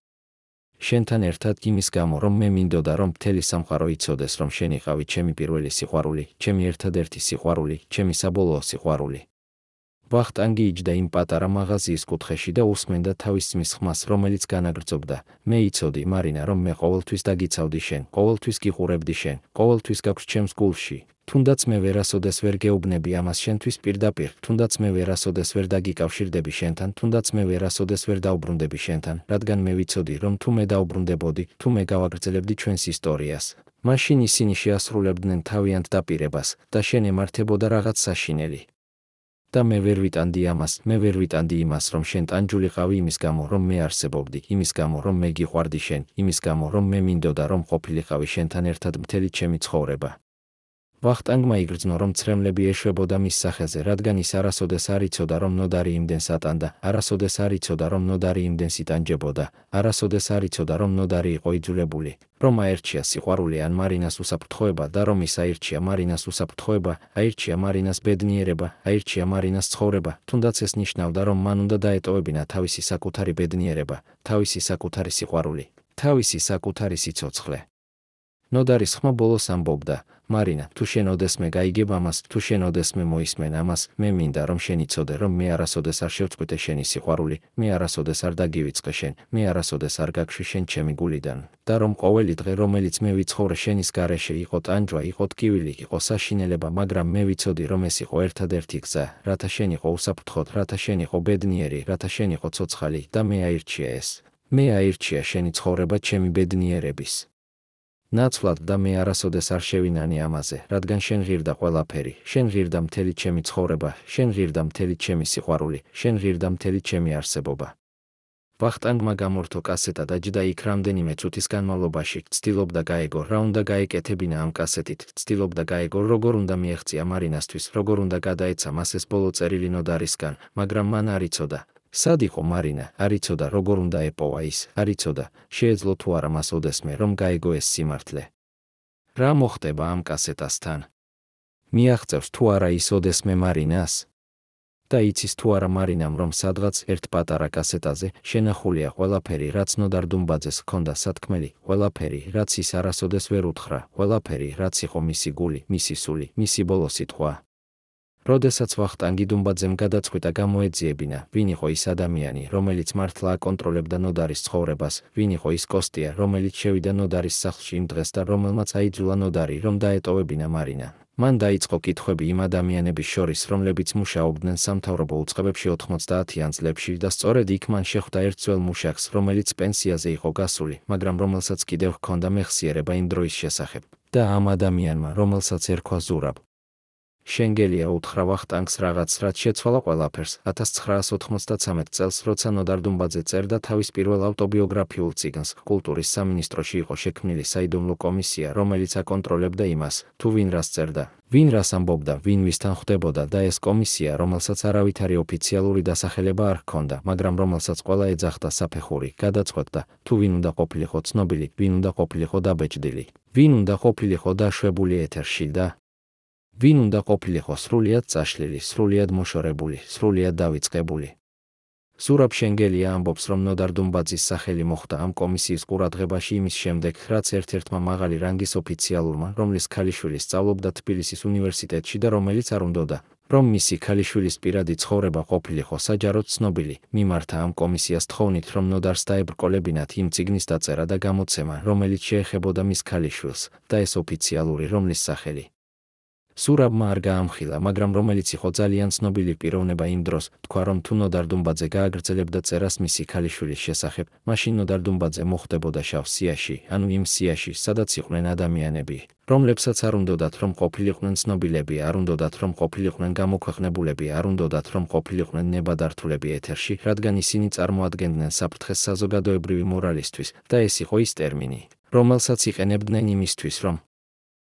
შენთან ერთად, იმის გამო, რომ მე მინდოდა, რომ მთელი სამყარო იცოდეს, რომ შენ იყავი ჩემი პირველი სიყვარული, ჩემი ერთადერთი სიყვარული, ჩემი საბოლოო სიყვარული. ვახტანგი იჯდა იმ პატარა მაღაზიის კუთხეში და უსმენდა თავის ძმის ხმას, რომელიც განაგრძობდა: მე იცოდი, მარინა, რომ მე ყოველთვის დაგიცავდი შენ, ყოველთვის გიყურებდი შენ, ყოველთვის გაქვს ჩემს გულში, თუნდაც მე ვერასოდეს ვერ გეუბნები ამას შენთვის პირდაპირ, თუნდაც მე ვერასოდეს ვერ დაგიკავშირდები შენთან, თუნდაც მე ვერასოდეს ვერ დაუბრუნდები შენთან, რადგან მე ვიცოდი, რომ თუ მე დაუბრუნდებოდი, თუ მე გავაგრძელებდი ჩვენს ისტორიას, მაშინ ისინი შეასრულებდნენ თავიანთ დაპირებას და შენ ემართებოდა რაღაც საშინელი. და მე ვერ ვიტანდი ამას, მე ვერ ვიტანდი იმას, რომ შენ ტანჯულიყავი იმის გამო, რომ მე არსებობდი, იმის გამო, რომ მე გიყვარდი შენ, იმის გამო, რომ მე მინდოდა, რომ ყოფილიყავი შენთან ერთად მთელი ჩემი ცხოვრება. ვახტანგმა იგრძნო, რომ ცრემლები ეშვებოდა მის სახეზე, რადგან ის არასოდეს არ იცოდა, რომ ნოდარი იმდენს ატანდა, არასოდეს არ იცოდა, რომ ნოდარი იმდენს იტანჯებოდა, არასოდეს არ იცოდა, რომ ნოდარი იყო იძულებული, რომ აერჩია სიყვარული ან მარინას უსაფრთხოება და რომ ის აირჩია მარინას უსაფრთხოება, აირჩია მარინას ბედნიერება, აირჩია მარინას ცხოვრება, თუნდაც ეს ნიშნავდა, რომ მან უნდა დაეტოვებინა თავისი საკუთარი ბედნიერება, თავისი საკუთარი სიყვარული, თავისი საკუთარი სიცოცხლე. ნოდარის ხმა ბოლოს ამბობდა: მარინა, თუ შენ ოდესმე გაიგებ ამას, თუ შენ ოდესმე მოისმენ ამას, მე მინდა, რომ შენ იცოდე, რომ მე არასოდეს არ შევწყვიტე შენი სიყვარული, მე არასოდეს არ დაგივიწყე შენ, მე არასოდეს არ გაგშვი შენ ჩემი გულიდან, და რომ ყოველი დღე, რომელიც მე ვიცხოვრე შენის გარეშე, იყო ტანჯვა, იყო ტკივილი, იყო საშინელება, მაგრამ მე ვიცოდი, რომ ეს იყო ერთადერთი გზა, რათა შენ იყო უსაფრთხოდ, რათა შენ იყო ბედნიერი, რათა შენ იყო ცოცხალი, და მე აირჩია ეს. მე აირჩია შენი ცხოვრება ჩემი ბედნიერების ნაცვლად და მე არასოდეს არ შევინანი ამაზე, რადგან შენ ღირდა ყველაფერი, შენ ღირდა მთელი ჩემი ცხოვრება, შენ ღირდა მთელი ჩემი სიყვარული, შენ ღირდა მთელი ჩემი არსებობა. ვახტანგმა გამორთო კასეტა და ჯდა იქ რამდენიმე წუთის განმავლობაში, ცდილობდა გაეგო, რა უნდა გაეკეთებინა ამ კასეტით, ცდილობდა გაეგო, როგორ უნდა მიეღწია მარინასთვის, როგორ უნდა გადაეცა მას ეს ბოლო წერილი ნოდარისგან, მაგრამ მან არ იცოდა. სად იყო მარინა, არ იცოდა, როგორ უნდა ეპოვა ის, არ იცოდა, შეეძლო თუ არა მას ოდესმე, რომ გაეგო ეს სიმართლე. რა მოხდება ამ კასეტასთან? მიაღწევს თუ არა ის ოდესმე მარინას? და იცის თუ არა მარინამ, რომ სადღაც ერთ პატარა კასეტაზე შენახულია ყველაფერი, რაც ნოდარ დუმბაძეს ჰქონდა სათქმელი, ყველაფერი, რაც ის არასოდეს ვერ უთხრა, ყველაფერი, რაც იყო მისი გული, მისი სული, მისი ბოლო სიტყვა. როდესაც ვახტანგი დუმბაძემ გადაწყვიტა გამოეძიებინა, ვინ იყო ის ადამიანი, რომელიც მართლა აკონტროლებდა ნოდარის ცხოვრებას, ვინ იყო ის კოსტია, რომელიც შევიდა ნოდარის სახლში იმ დღეს და რომელმაც აიძულა ნოდარი, რომ დაეტოვებინა მარინა. მან დაიწყო კითხვები იმ ადამიანების შორის, რომლებიც მუშაობდნენ სამთავრობო უწყებებში 90-იან წლებში და სწორედ იქ მან შეხვდა ერთ ძველ მუშაკს, რომელიც პენსიაზე იყო გასული, მაგრამ რომელსაც კიდევ ჰქონდა მეხსიერება იმ დროის შესახებ. და ამ ადამიანმა, რომელსაც ერქვა ზურაბ შენგელია, უთხრა ვახტანგს რაღაც, რაც შეცვალა ყველაფერს. 1993 წელს, როცა ნოდარ დუმბაძე წერდა თავის პირველ ავტობიოგრაფიულ წიგნს, კულტურის სამინისტროში იყო შექმნილი საიდუმლო კომისია, რომელიც აკონტროლებდა იმას, თუ ვინ რას წერდა, ვინ რას ამბობდა, ვინ ვისთან ხვდებოდა და ეს კომისია, რომელსაც არავითარი ოფიციალური დასახელება არ ჰქონდა, მაგრამ რომელსაც ყველა ეძახდა საფეხური, გადაწყვეტდა, თუ ვინ უნდა ყოფილიყო ცნობილი, ვინ უნდა ყოფილიყო დაბეჭდილი, ვინ უნდა ყოფილიყო დაშვებული ეთერში და ვინ უნდა ყოფილიყო სრულიად წაშლილი, სრულიად მოშორებული, სრულიად დავიწყებული. ზურაბ შენგელია ამბობს, რომ ნოდარ დუმბაძის სახელი მოხვდა ამ კომისიის ყურადღებაში იმის შემდეგ, რაც ერთ-ერთმა მაღალი რანგის ოფიციალურმა, რომლის ქალიშვილი სწავლობდა თბილისის უნივერსიტეტში და რომელიც არ უნდოდა, რომ მისი ქალიშვილის პირადი ცხოვრება ყოფილიყო საჯაროდ ცნობილი, მიმართა ამ კომისიას თხოვნით, რომ ნოდარს დაებრკოლებინათ იმ წიგნის დაწერა და გამოცემა, რომელიც შეეხებოდა მის ქალიშვილს, და ეს ოფიციალური, რომლის სახელი ზურაბმა არ გაამხილა, მაგრამ რომელიც იყო ძალიან ცნობილი პიროვნება იმ დროს, თქვა, რომ თუ ნოდარ დუმბაძე გააგრძელებდა წერას მისი ქალიშვილის შესახებ, მაშინ ნოდარ დუმბაძე მოხვდებოდა შავ სიაში, ანუ იმ სიაში, სადაც იყვნენ ადამიანები, რომლებსაც არ უნდოდათ, რომ ყოფილიყვნენ ცნობილები, არ უნდოდათ, რომ ყოფილიყვნენ გამოქვეყნებულები, არ უნდოდათ, რომ ყოფილიყვნენ ნებადართულები ეთერში, რადგან ისინი წარმოადგენდნენ საფრთხეს საზოგადოებრივი მორალისთვის, და ეს იყო ის ტერმინი, რომელსაც იყენებდნენ იმისთვის, რომ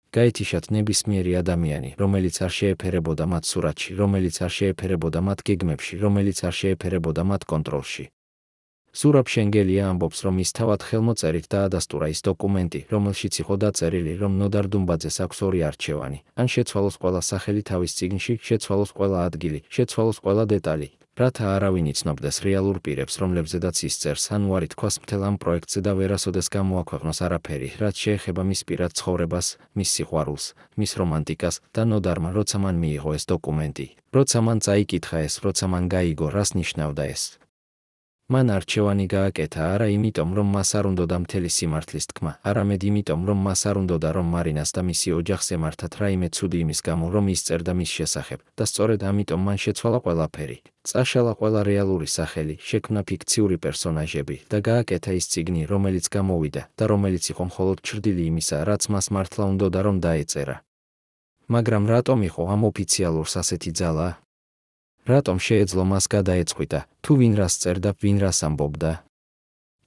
გაეთიშათ ნებისმიერი ადამიანი, რომელიც არ შეეფერებოდა მათ სურათში, რომელიც არ შეეფერებოდა მათ გეგმებში, რომელიც არ შეეფერებოდა მათ კონტროლში. ზურაბ შენგელია ამბობს, რომ ის თავად ხელმოწერით დაადასტურა ის დოკუმენტი, რომელშიც იყო დაწერილი, რომ ნოდარ დუმბაძეს აქვს ორი არჩევანი, ან შეცვალოს ყველა სახელი თავის წიგნში, შეცვალოს ყველა ადგილი, შეცვალოს ყველა დეტალი, რათა არავინ იცნობდეს რეალურ პირებს, რომლებზედაც ის წერს, ან უარი თქვას მთელ ამ პროექტზე და ვერასოდეს გამოაქვეყნოს არაფერი, რაც შეეხება მის პირად ცხოვრებას, მის სიყვარულს, მის რომანტიკას და ნოდარმა, როცა მან მიიღო ეს დოკუმენტი, როცა მან წაიკითხა ეს, როცა მან გაიგო, რას ნიშნავდა ეს. მან არჩევანი გააკეთა არა იმიტომ, რომ მას არ უნდოდა მთელი სიმართლის თქმა, არამედ იმიტომ, რომ მას არ უნდოდა, რომ მარინას და მისი ოჯახს ემართათ რაიმე ცუდი იმის გამო, რომ ის წერდა მის შესახებ, და სწორედ ამიტომ მან შეცვალა ყველაფერი, წაშალა ყველა რეალური სახელი, შექმნა ფიქციური პერსონაჟები და გააკეთა ის წიგნი, რომელიც გამოვიდა და რომელიც იყო მხოლოდ ჩრდილი იმისა, რაც მას მართლა უნდოდა, რომ დაეწერა. მაგრამ რატომ იყო ამ ოფიციალურს ასეთი ძალა? რატომ შეეძლო მას გადაეწყვიტა, თუ ვინ რას წერდა, ვინ რას ამბობდა?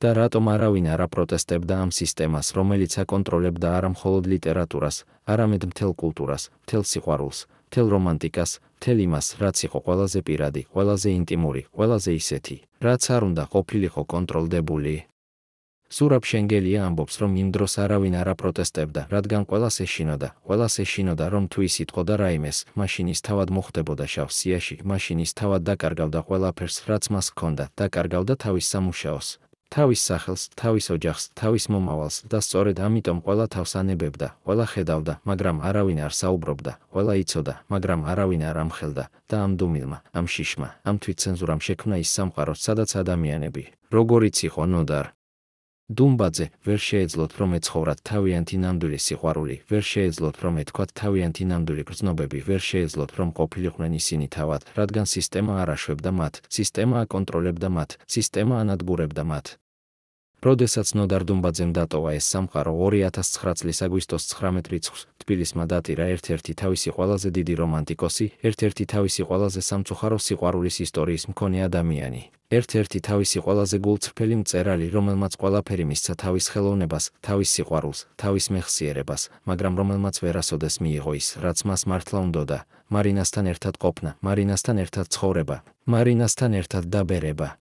და რატომ არავინ არ აპროტესტებდა ამ სისტემას, რომელიც აკონტროლებდა არა მხოლოდ ლიტერატურას, არამედ მთელ კულტურას, მთელ სიყვარულს, მთელ რომანტიკას, მთელ იმას, რაც იყო ყველაზე პირადი, ყველაზე ინტიმური, ყველაზე ისეთი, რაც არ უნდა ყოფილიყო კონტროლდებული. ზურაბ შენგელია ამბობს, რომ იმ დროს არავინ არ აპროტესტებდა, რადგან ყველას ეშინოდა, რომ თუ ის იტყოდა რაიმეს, მაშინ ის თავად მოხვდებოდა შავ სიაში, მაშინ ის თავად დაკარგავდა ყველაფერს, რაც მას ჰქონდა, დაკარგავდა თავის სამუშაოს, თავის სახელს, თავის ოჯახს, თავის მომავალს და სწორედ ამიტომ ყველა თავს ანებებდა, ყველა ხედავდა, მაგრამ არავინ არ საუბრობდა, ყველა იცოდა, მაგრამ არავინ არ ამხელდა და ამ დუმილმა, ამ შიშმა, ამ თვითცენზურამ შექმნა ის სამყარო, სადაც ადამიანები, როგორიც იყო ნოდარ დუმბაძე, ვერ შეეძლოთ, რომ ეცხოვრათ თავიანთი ნამდვილი სიყვარული, ვერ შეეძლოთ, რომ ეთქვათ თავიანთი ნამდვილი გრძნობები, ვერ შეეძლოთ, რომ ყოფილიყვნენ ისინი თავად, რადგან სისტემა არ აშვებდა მათ, სისტემა აკონტროლებდა მათ, სისტემა ანადგურებდა მათ. როდესაც ნოდარ დუმბაძემ დატოვა ეს სამყარო 2009 წლის აგვისტოს 19 რიცხვს, თბილისმა დატირა ერთ-ერთი თავისი ყველაზე დიდი რომანტიკოსი, ერთ-ერთი თავისი ყველაზე სამწუხარო სიყვარულის ისტორიის მქონე ადამიანი, ერთ-ერთი თავისი ყველაზე გულწრფელი მწერალი, რომელმაც ყველაფერი მისცა თავის ხელოვნებას, თავის სიყვარულს, თავის მეხსიერებას, მაგრამ რომელმაც ვერასოდეს მიიღო ის, რაც მას მართლა უნდოდა, მარინასთან ერთად ყოფნა, მარინასთან ერთად ცხოვრება, მარინასთან ერთად დაბერება.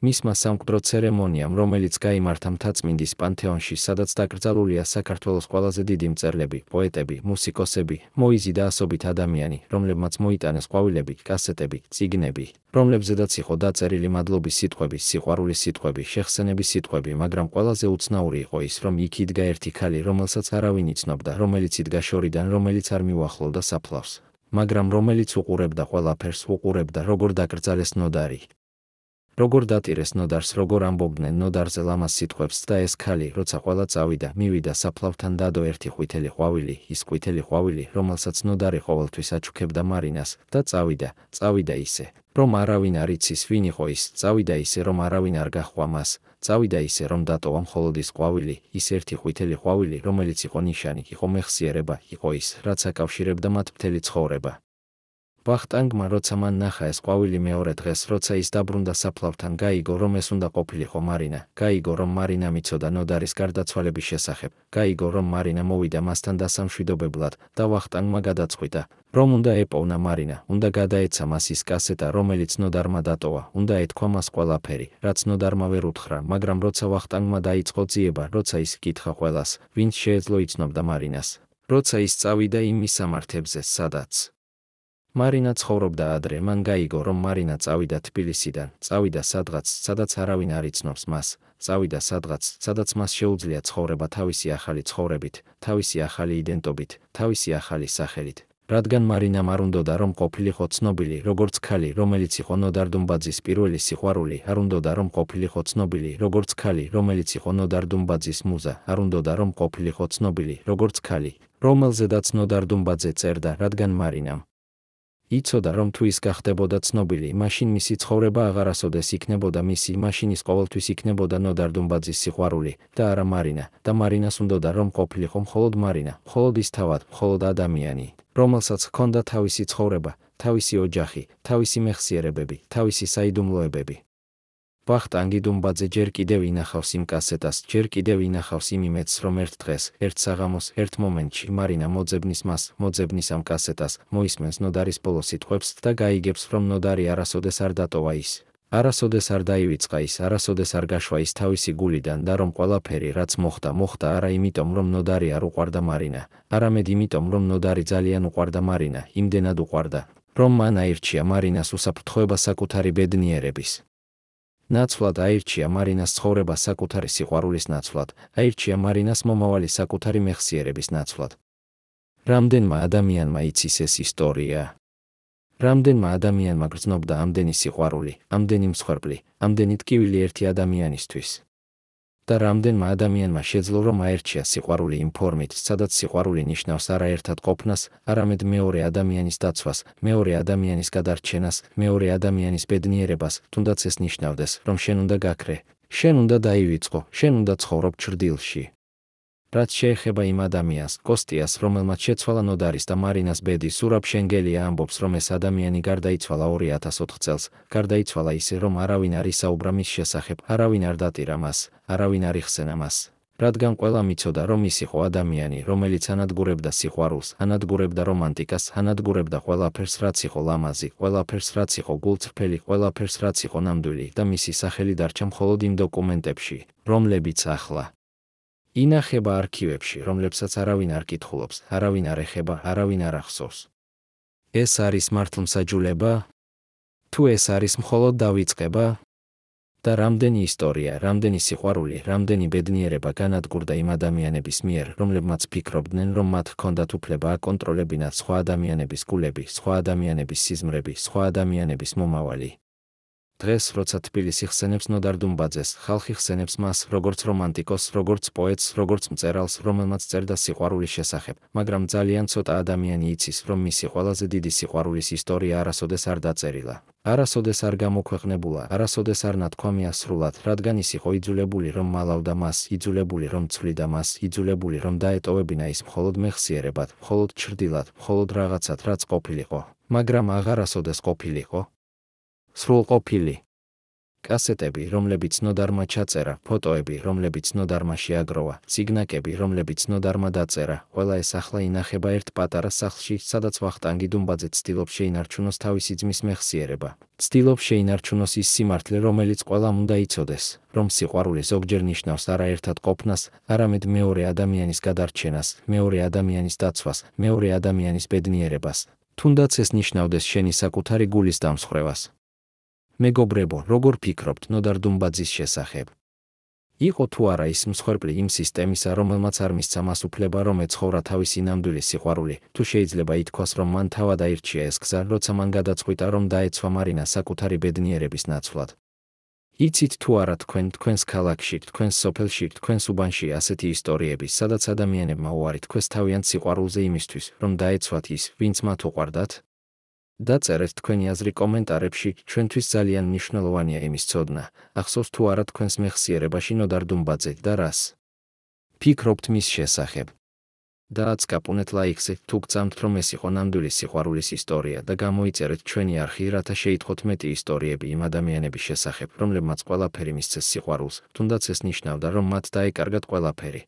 მისმა სამკვდრო ცერემონიამ, რომელიც გაიმართა მთაწმინდის პანთეონში, სადაც დაკრძალულია საქართველოს ყველაზე დიდი მწერლები, პოეტები, მუსიკოსები, მოიზიდა ასობით ადამიანი, რომლებმაც მოიტანეს ყვავილები, კასეტები, წიგნები, რომლებზედაც იყო დაწერილი მადლობის სიტყვები, სიყვარულის სიტყვები, შეხსენების სიტყვები, მაგრამ ყველაზე უცნაური იყო ის, რომ იქ იდგა ერთი ქალი, რომელსაც არავინ იცნობდა, რომელიც იდგა შორიდან, რომელიც არ მიუახლოვდა საფლავს. მაგრამ რომელიც უყურებდა ყველაფერს, უყურებდა როგორ დაკრძალეს ნოდარი. როგორ დატირეს ნოდარს, როგორ ამბობდნენ ნოდარზე ლამაზ სიტყვებს და ეს ქალი, როცა ყველა წავიდა, მივიდა საფლავთან დადო ერთი ყვითელი ყვავილი, ის ყვითელი ყვავილი, რომელსაც ნოდარი ყოველთვის აჩუქებდა მარინას და წავიდა ისე, რომ არავინ არ იცის ვინ იყო ის, წავიდა ისე, რომ არავინ არ გაჰყვა მას, წავიდა ისე, რომ დატოვა მხოლოდ ის ყვავილი, ის ერთი ყვითელი ყვავილი, რომელიც იყო ნიშანი, იყო მეხსიერება, იყო ის, რაც აკავშირებდა მათ მთელი ცხოვრება. ვახტანგმა როცა მან ნახა ეს ყვავილი მეორე დღეს, როცა ის დაბრუნდა საფლავთან, გაიგო, რომ ეს უნდა ყოფილიყო მარინა, გაიგო, რომ მარინა მიცოდა ნოდარის გარდაცვალების შესახებ, გაიგო, რომ მარინა მოვიდა მასთან დასამშვიდობებლად და ვახტანგმა გადაწყვიტა, რომ უნდა ეპოვნა მარინა, უნდა გადაეცა მას ის კასეტა, რომელიც ნოდარმა დატოვა, უნდა ეთქვა მას ყველაფერი, რაც ნოდარმა ვერ უთხრა, მაგრამ როცა ვახტანგმა დაიწყო ძიება, როცა ის კითხა ყველას, ვინც შეეძლო იცნობდა მარინას, როცა ის წავიდა იმ მისამართებზე, სადაც მარინა ცხოვრობდა ადრე, მან გაიგო, რომ მარინა წავიდა თბილისიდან, წავიდა სადღაც, სადაც არავინ არ იცნობს მას, წავიდა სადღაც, სადაც მას შეუძლია ცხოვრება თავისი ახალი ცხოვრებით, თავისი ახალი იდენტობით, თავისი ახალი სახელით. რადგან მარინამ არ უნდოდა რომ ყოფილიყო ცნობილი, როგორც ქალი, რომელიც იყო ნოდარ დუმბაძის პირველი სიყვარული, არ უნდოდა რომ ყოფილიყო ცნობილი, როგორც ქალი, რომელიც იყო ნოდარ დუმბაძის მუზა, არ უნდოდა რომ ყოფილიყო ცნობილი, როგორც ქალი, რომელზედაც ნოდარ დუმბაძე წერდა, რადგან მარინამ იცოდა, რომ თუ ის გახდებოდა ცნობილი, მაშინ მისი ცხოვრება აღარასოდეს იქნებოდა მისი, მაშინ ის ყოველთვის იქნებოდა ნოდარ დუმბაძის სიყვარული და არა მარინა, და მარინას უნდოდა რომ ყოფილიყო მხოლოდ მარინა, მხოლოდ ის თავად, მხოლოდ ადამიანი, რომელსაც ჰქონდა თავისი ცხოვრება, თავისი ოჯახი, თავისი მეხსიერებები, თავისი საიდუმლოებები. ვახტანგი დუმბაძე ჯერ კიდევ ინახავს იმ კასეტას, ჯერ კიდევ ინახავს იმ იმედს, რომ ერთ დღეს, ერთ საღამოს, ერთ მომენტში მარინა მოძებნის მას, მოძებნის ამ კასეტას, მოისმენს ნოდარის ბოლო სიტყვებს და გაიგებს, რომ ნოდარი არასოდეს არ დატოვა ის, არასოდეს არ დაივიწყა ის, არასოდეს არ გაშვა ის თავისი გულიდან და რომ ყველაფერი, რაც მოხდა არა იმიტომ, რომ ნოდარი არ უყვარდა მარინა, არამედ იმიტომ, რომ ნოდარი ძალიან უყვარდა მარინა, იმდენად უყვარდა, რომ მან აირჩია მარინას უსაფრთხოება საკუთარი ბედნიერების ნაცვლად, აირჩია მარინას ცხოვრება საკუთარი სიყვარულის ნაცვლად, აირჩია მარინას მომავალი საკუთარი მეხსიერების ნაცვლად. რამდენმა ადამიანმა იცის ეს ისტორია? რამდენმა ადამიანმა გრძნობდა ამდენი სიყვარული, ამდენი მსხვერპლი, ამდენი ტკივილი ერთი ადამიანისთვის? და რამდენმა ადამიანმა შეძლო რომ აერჩია სიყვარული იმ ფორმით, სადაც სიყვარული ნიშნავს არა ერთად ყოფნას, არამედ მეორე ადამიანის დაცვას, მეორე ადამიანის გადარჩენას, მეორე ადამიანის ბედნიერებას, თუნდაც ეს ნიშნავდეს, რომ შენ უნდა გაქრე, შენ უნდა დაივიწყო, შენ უნდა ცხოვრობ ჩრდილში. რაც შეეხება იმ ადამიანს, კოსტიას, რომელმაც შეცვალა ნოდარის და მარინას ბედი, სურაბ შენგელია ამბობს, რომ ეს ადამიანი გარდაიცვალა 2004 წელს, გარდაიცვალა ისე, რომ არავინ არ ისაუბრა მის შესახებ, არავინ არ დატირა მას, არავინ არ იხსენა მას. რადგან ყველამ იცოდა, რომ ის იყო ადამიანი, რომელიც ანადგურებდა სიყვარულს, ანადგურებდა რომანტიკას, ანადგურებდა ყველაფერს, რაც იყო ლამაზი, ყველაფერს, რაც იყო გულწრფელი, ყველაფერს, რაც იყო ნამდვილი და მისი სახელი დარჩა მხოლოდ იმ დოკუმენტებში, რომლებიც ახლა ინახება არქივებში, რომლებსაც არავინ არ კითხულობს, არავინ არ ეხება, არავინ არ ახსოვს. ეს არის მართლმსაჯულება? თუ ეს არის მხოლოდ დავიწყება? და რამდენი ისტორია, რამდენი სიყვარული, რამდენი ბედნიერება განადგურდა იმ ადამიანების მიერ, რომლებმაც ფიქრობდნენ, რომ მათ ჰქონდათ უფლება აკონტროლებინათ სხვა ადამიანების გულები, სხვა ადამიანების სიზმრები, სხვა ადამიანების მომავალი. დღეს, როცა თბილისი ხსენებს ნოდარ დუმბაძეს, ხალხი ხსენებს მას, როგორც რომანტიკოს, როგორც პოეტს, როგორც მწერალს, რომელმაც წერდა სიყვარულის შესახებ, მაგრამ ძალიან ცოტა ადამიანი იცის, რომ მისი ყველაზე დიდი სიყვარულის ისტორია არასოდეს არ დაწერილა, არასოდეს არ გამოქვეყნებულა, არასოდეს არ ნათქვა მიასრულად, რადგან ის იყო იძულებული, რომ მალავდა მას, იძულებული, რომ ცვლიდა მას, იძულებული, რომ დაეტოვებინა ის მხოლოდ მეხსიერებად, მხოლოდ ჩრდილად, მხოლოდ რაღაცად, რაც ყოფილიყო, მაგრამ აღარასოდეს ყოფილიყო. სრულყოფილი კასეტები, რომლებიც ნოდარმა ჩაწერა, ფოტოები, რომლებიც ნოდარმა შეაგროვა, ციგნაკები, რომლებიც ნოდარმა დაწერა, ყველა ეს ახლა ინახება ერთ პატარა სახლში, სადაც ვახტანგი დუმბაძე ცდილობს შეინარჩუნოს თავისი ძმის მეხსიერება, ცდილობს შეინარჩუნოს ის სიმართლე, რომელიც ყველამ უნდა იცოდეს, რომ სიყვარული ზოგჯერ ნიშნავს არა ერთად ყოფნას, არამედ მეორე ადამიანის გადარჩენას, მეორე ადამიანის დაცვას, მეორე ადამიანის ბედნიერებას, თუნდაც ეს ნიშნავდეს შენი საკუთარი გულის დამსხვრევას. მეგობრებო, როგორ ფიქრობთ ნოდარ დუმბაძის შესახებ? იყო თუ არა ის მსხვერპლი იმ სისტემისა, რომელმაც არ მისცა მას უფლება, რომ ეცხოვრა თავისი ნამდვილი სიყვარული, თუ შეიძლება ითქვას, რომ მან თავად აირჩია ეს გზა, როცა მან გადაწყვიტა, რომ დაეცვა მარინა საკუთარი ბედნიერების ნაცვლად. იცით თუ არა თქვენ, თქვენს ქალაქში, თქვენს სოფელში, თქვენს უბანში ასეთი ისტორიები, სადაც ადამიანებმა უარი თქვეს თავიანთ სიყვარულზე იმისთვის, რომ დაეცვათ ის, ვინც მათ უყვარდათ? დაწერეთ თქვენი აზრი კომენტარებში, ჩვენთვის ძალიან მნიშვნელოვანია იმის ცოდნა, ახსოვს თუ არა თქვენს მეხსიერებაში ნოდარ დუმბაძე და რას ფიქრობთ მის შესახებ. დააცკაპუნეთ ლაიქზე, თუ გწამთ, რომ ეს იყო ნამდვილი სიყვარულის ისტორია და გამოიწერეთ ჩვენი არხი, რათა შეიტყოთ მეტი ისტორიები იმ ადამიანების შესახებ, რომლებმაც ყველაფერი მისცეს სიყვარულს, თუნდაც ეს ნიშნავდა, რომ მათ დაეკარგათ ყველაფერი.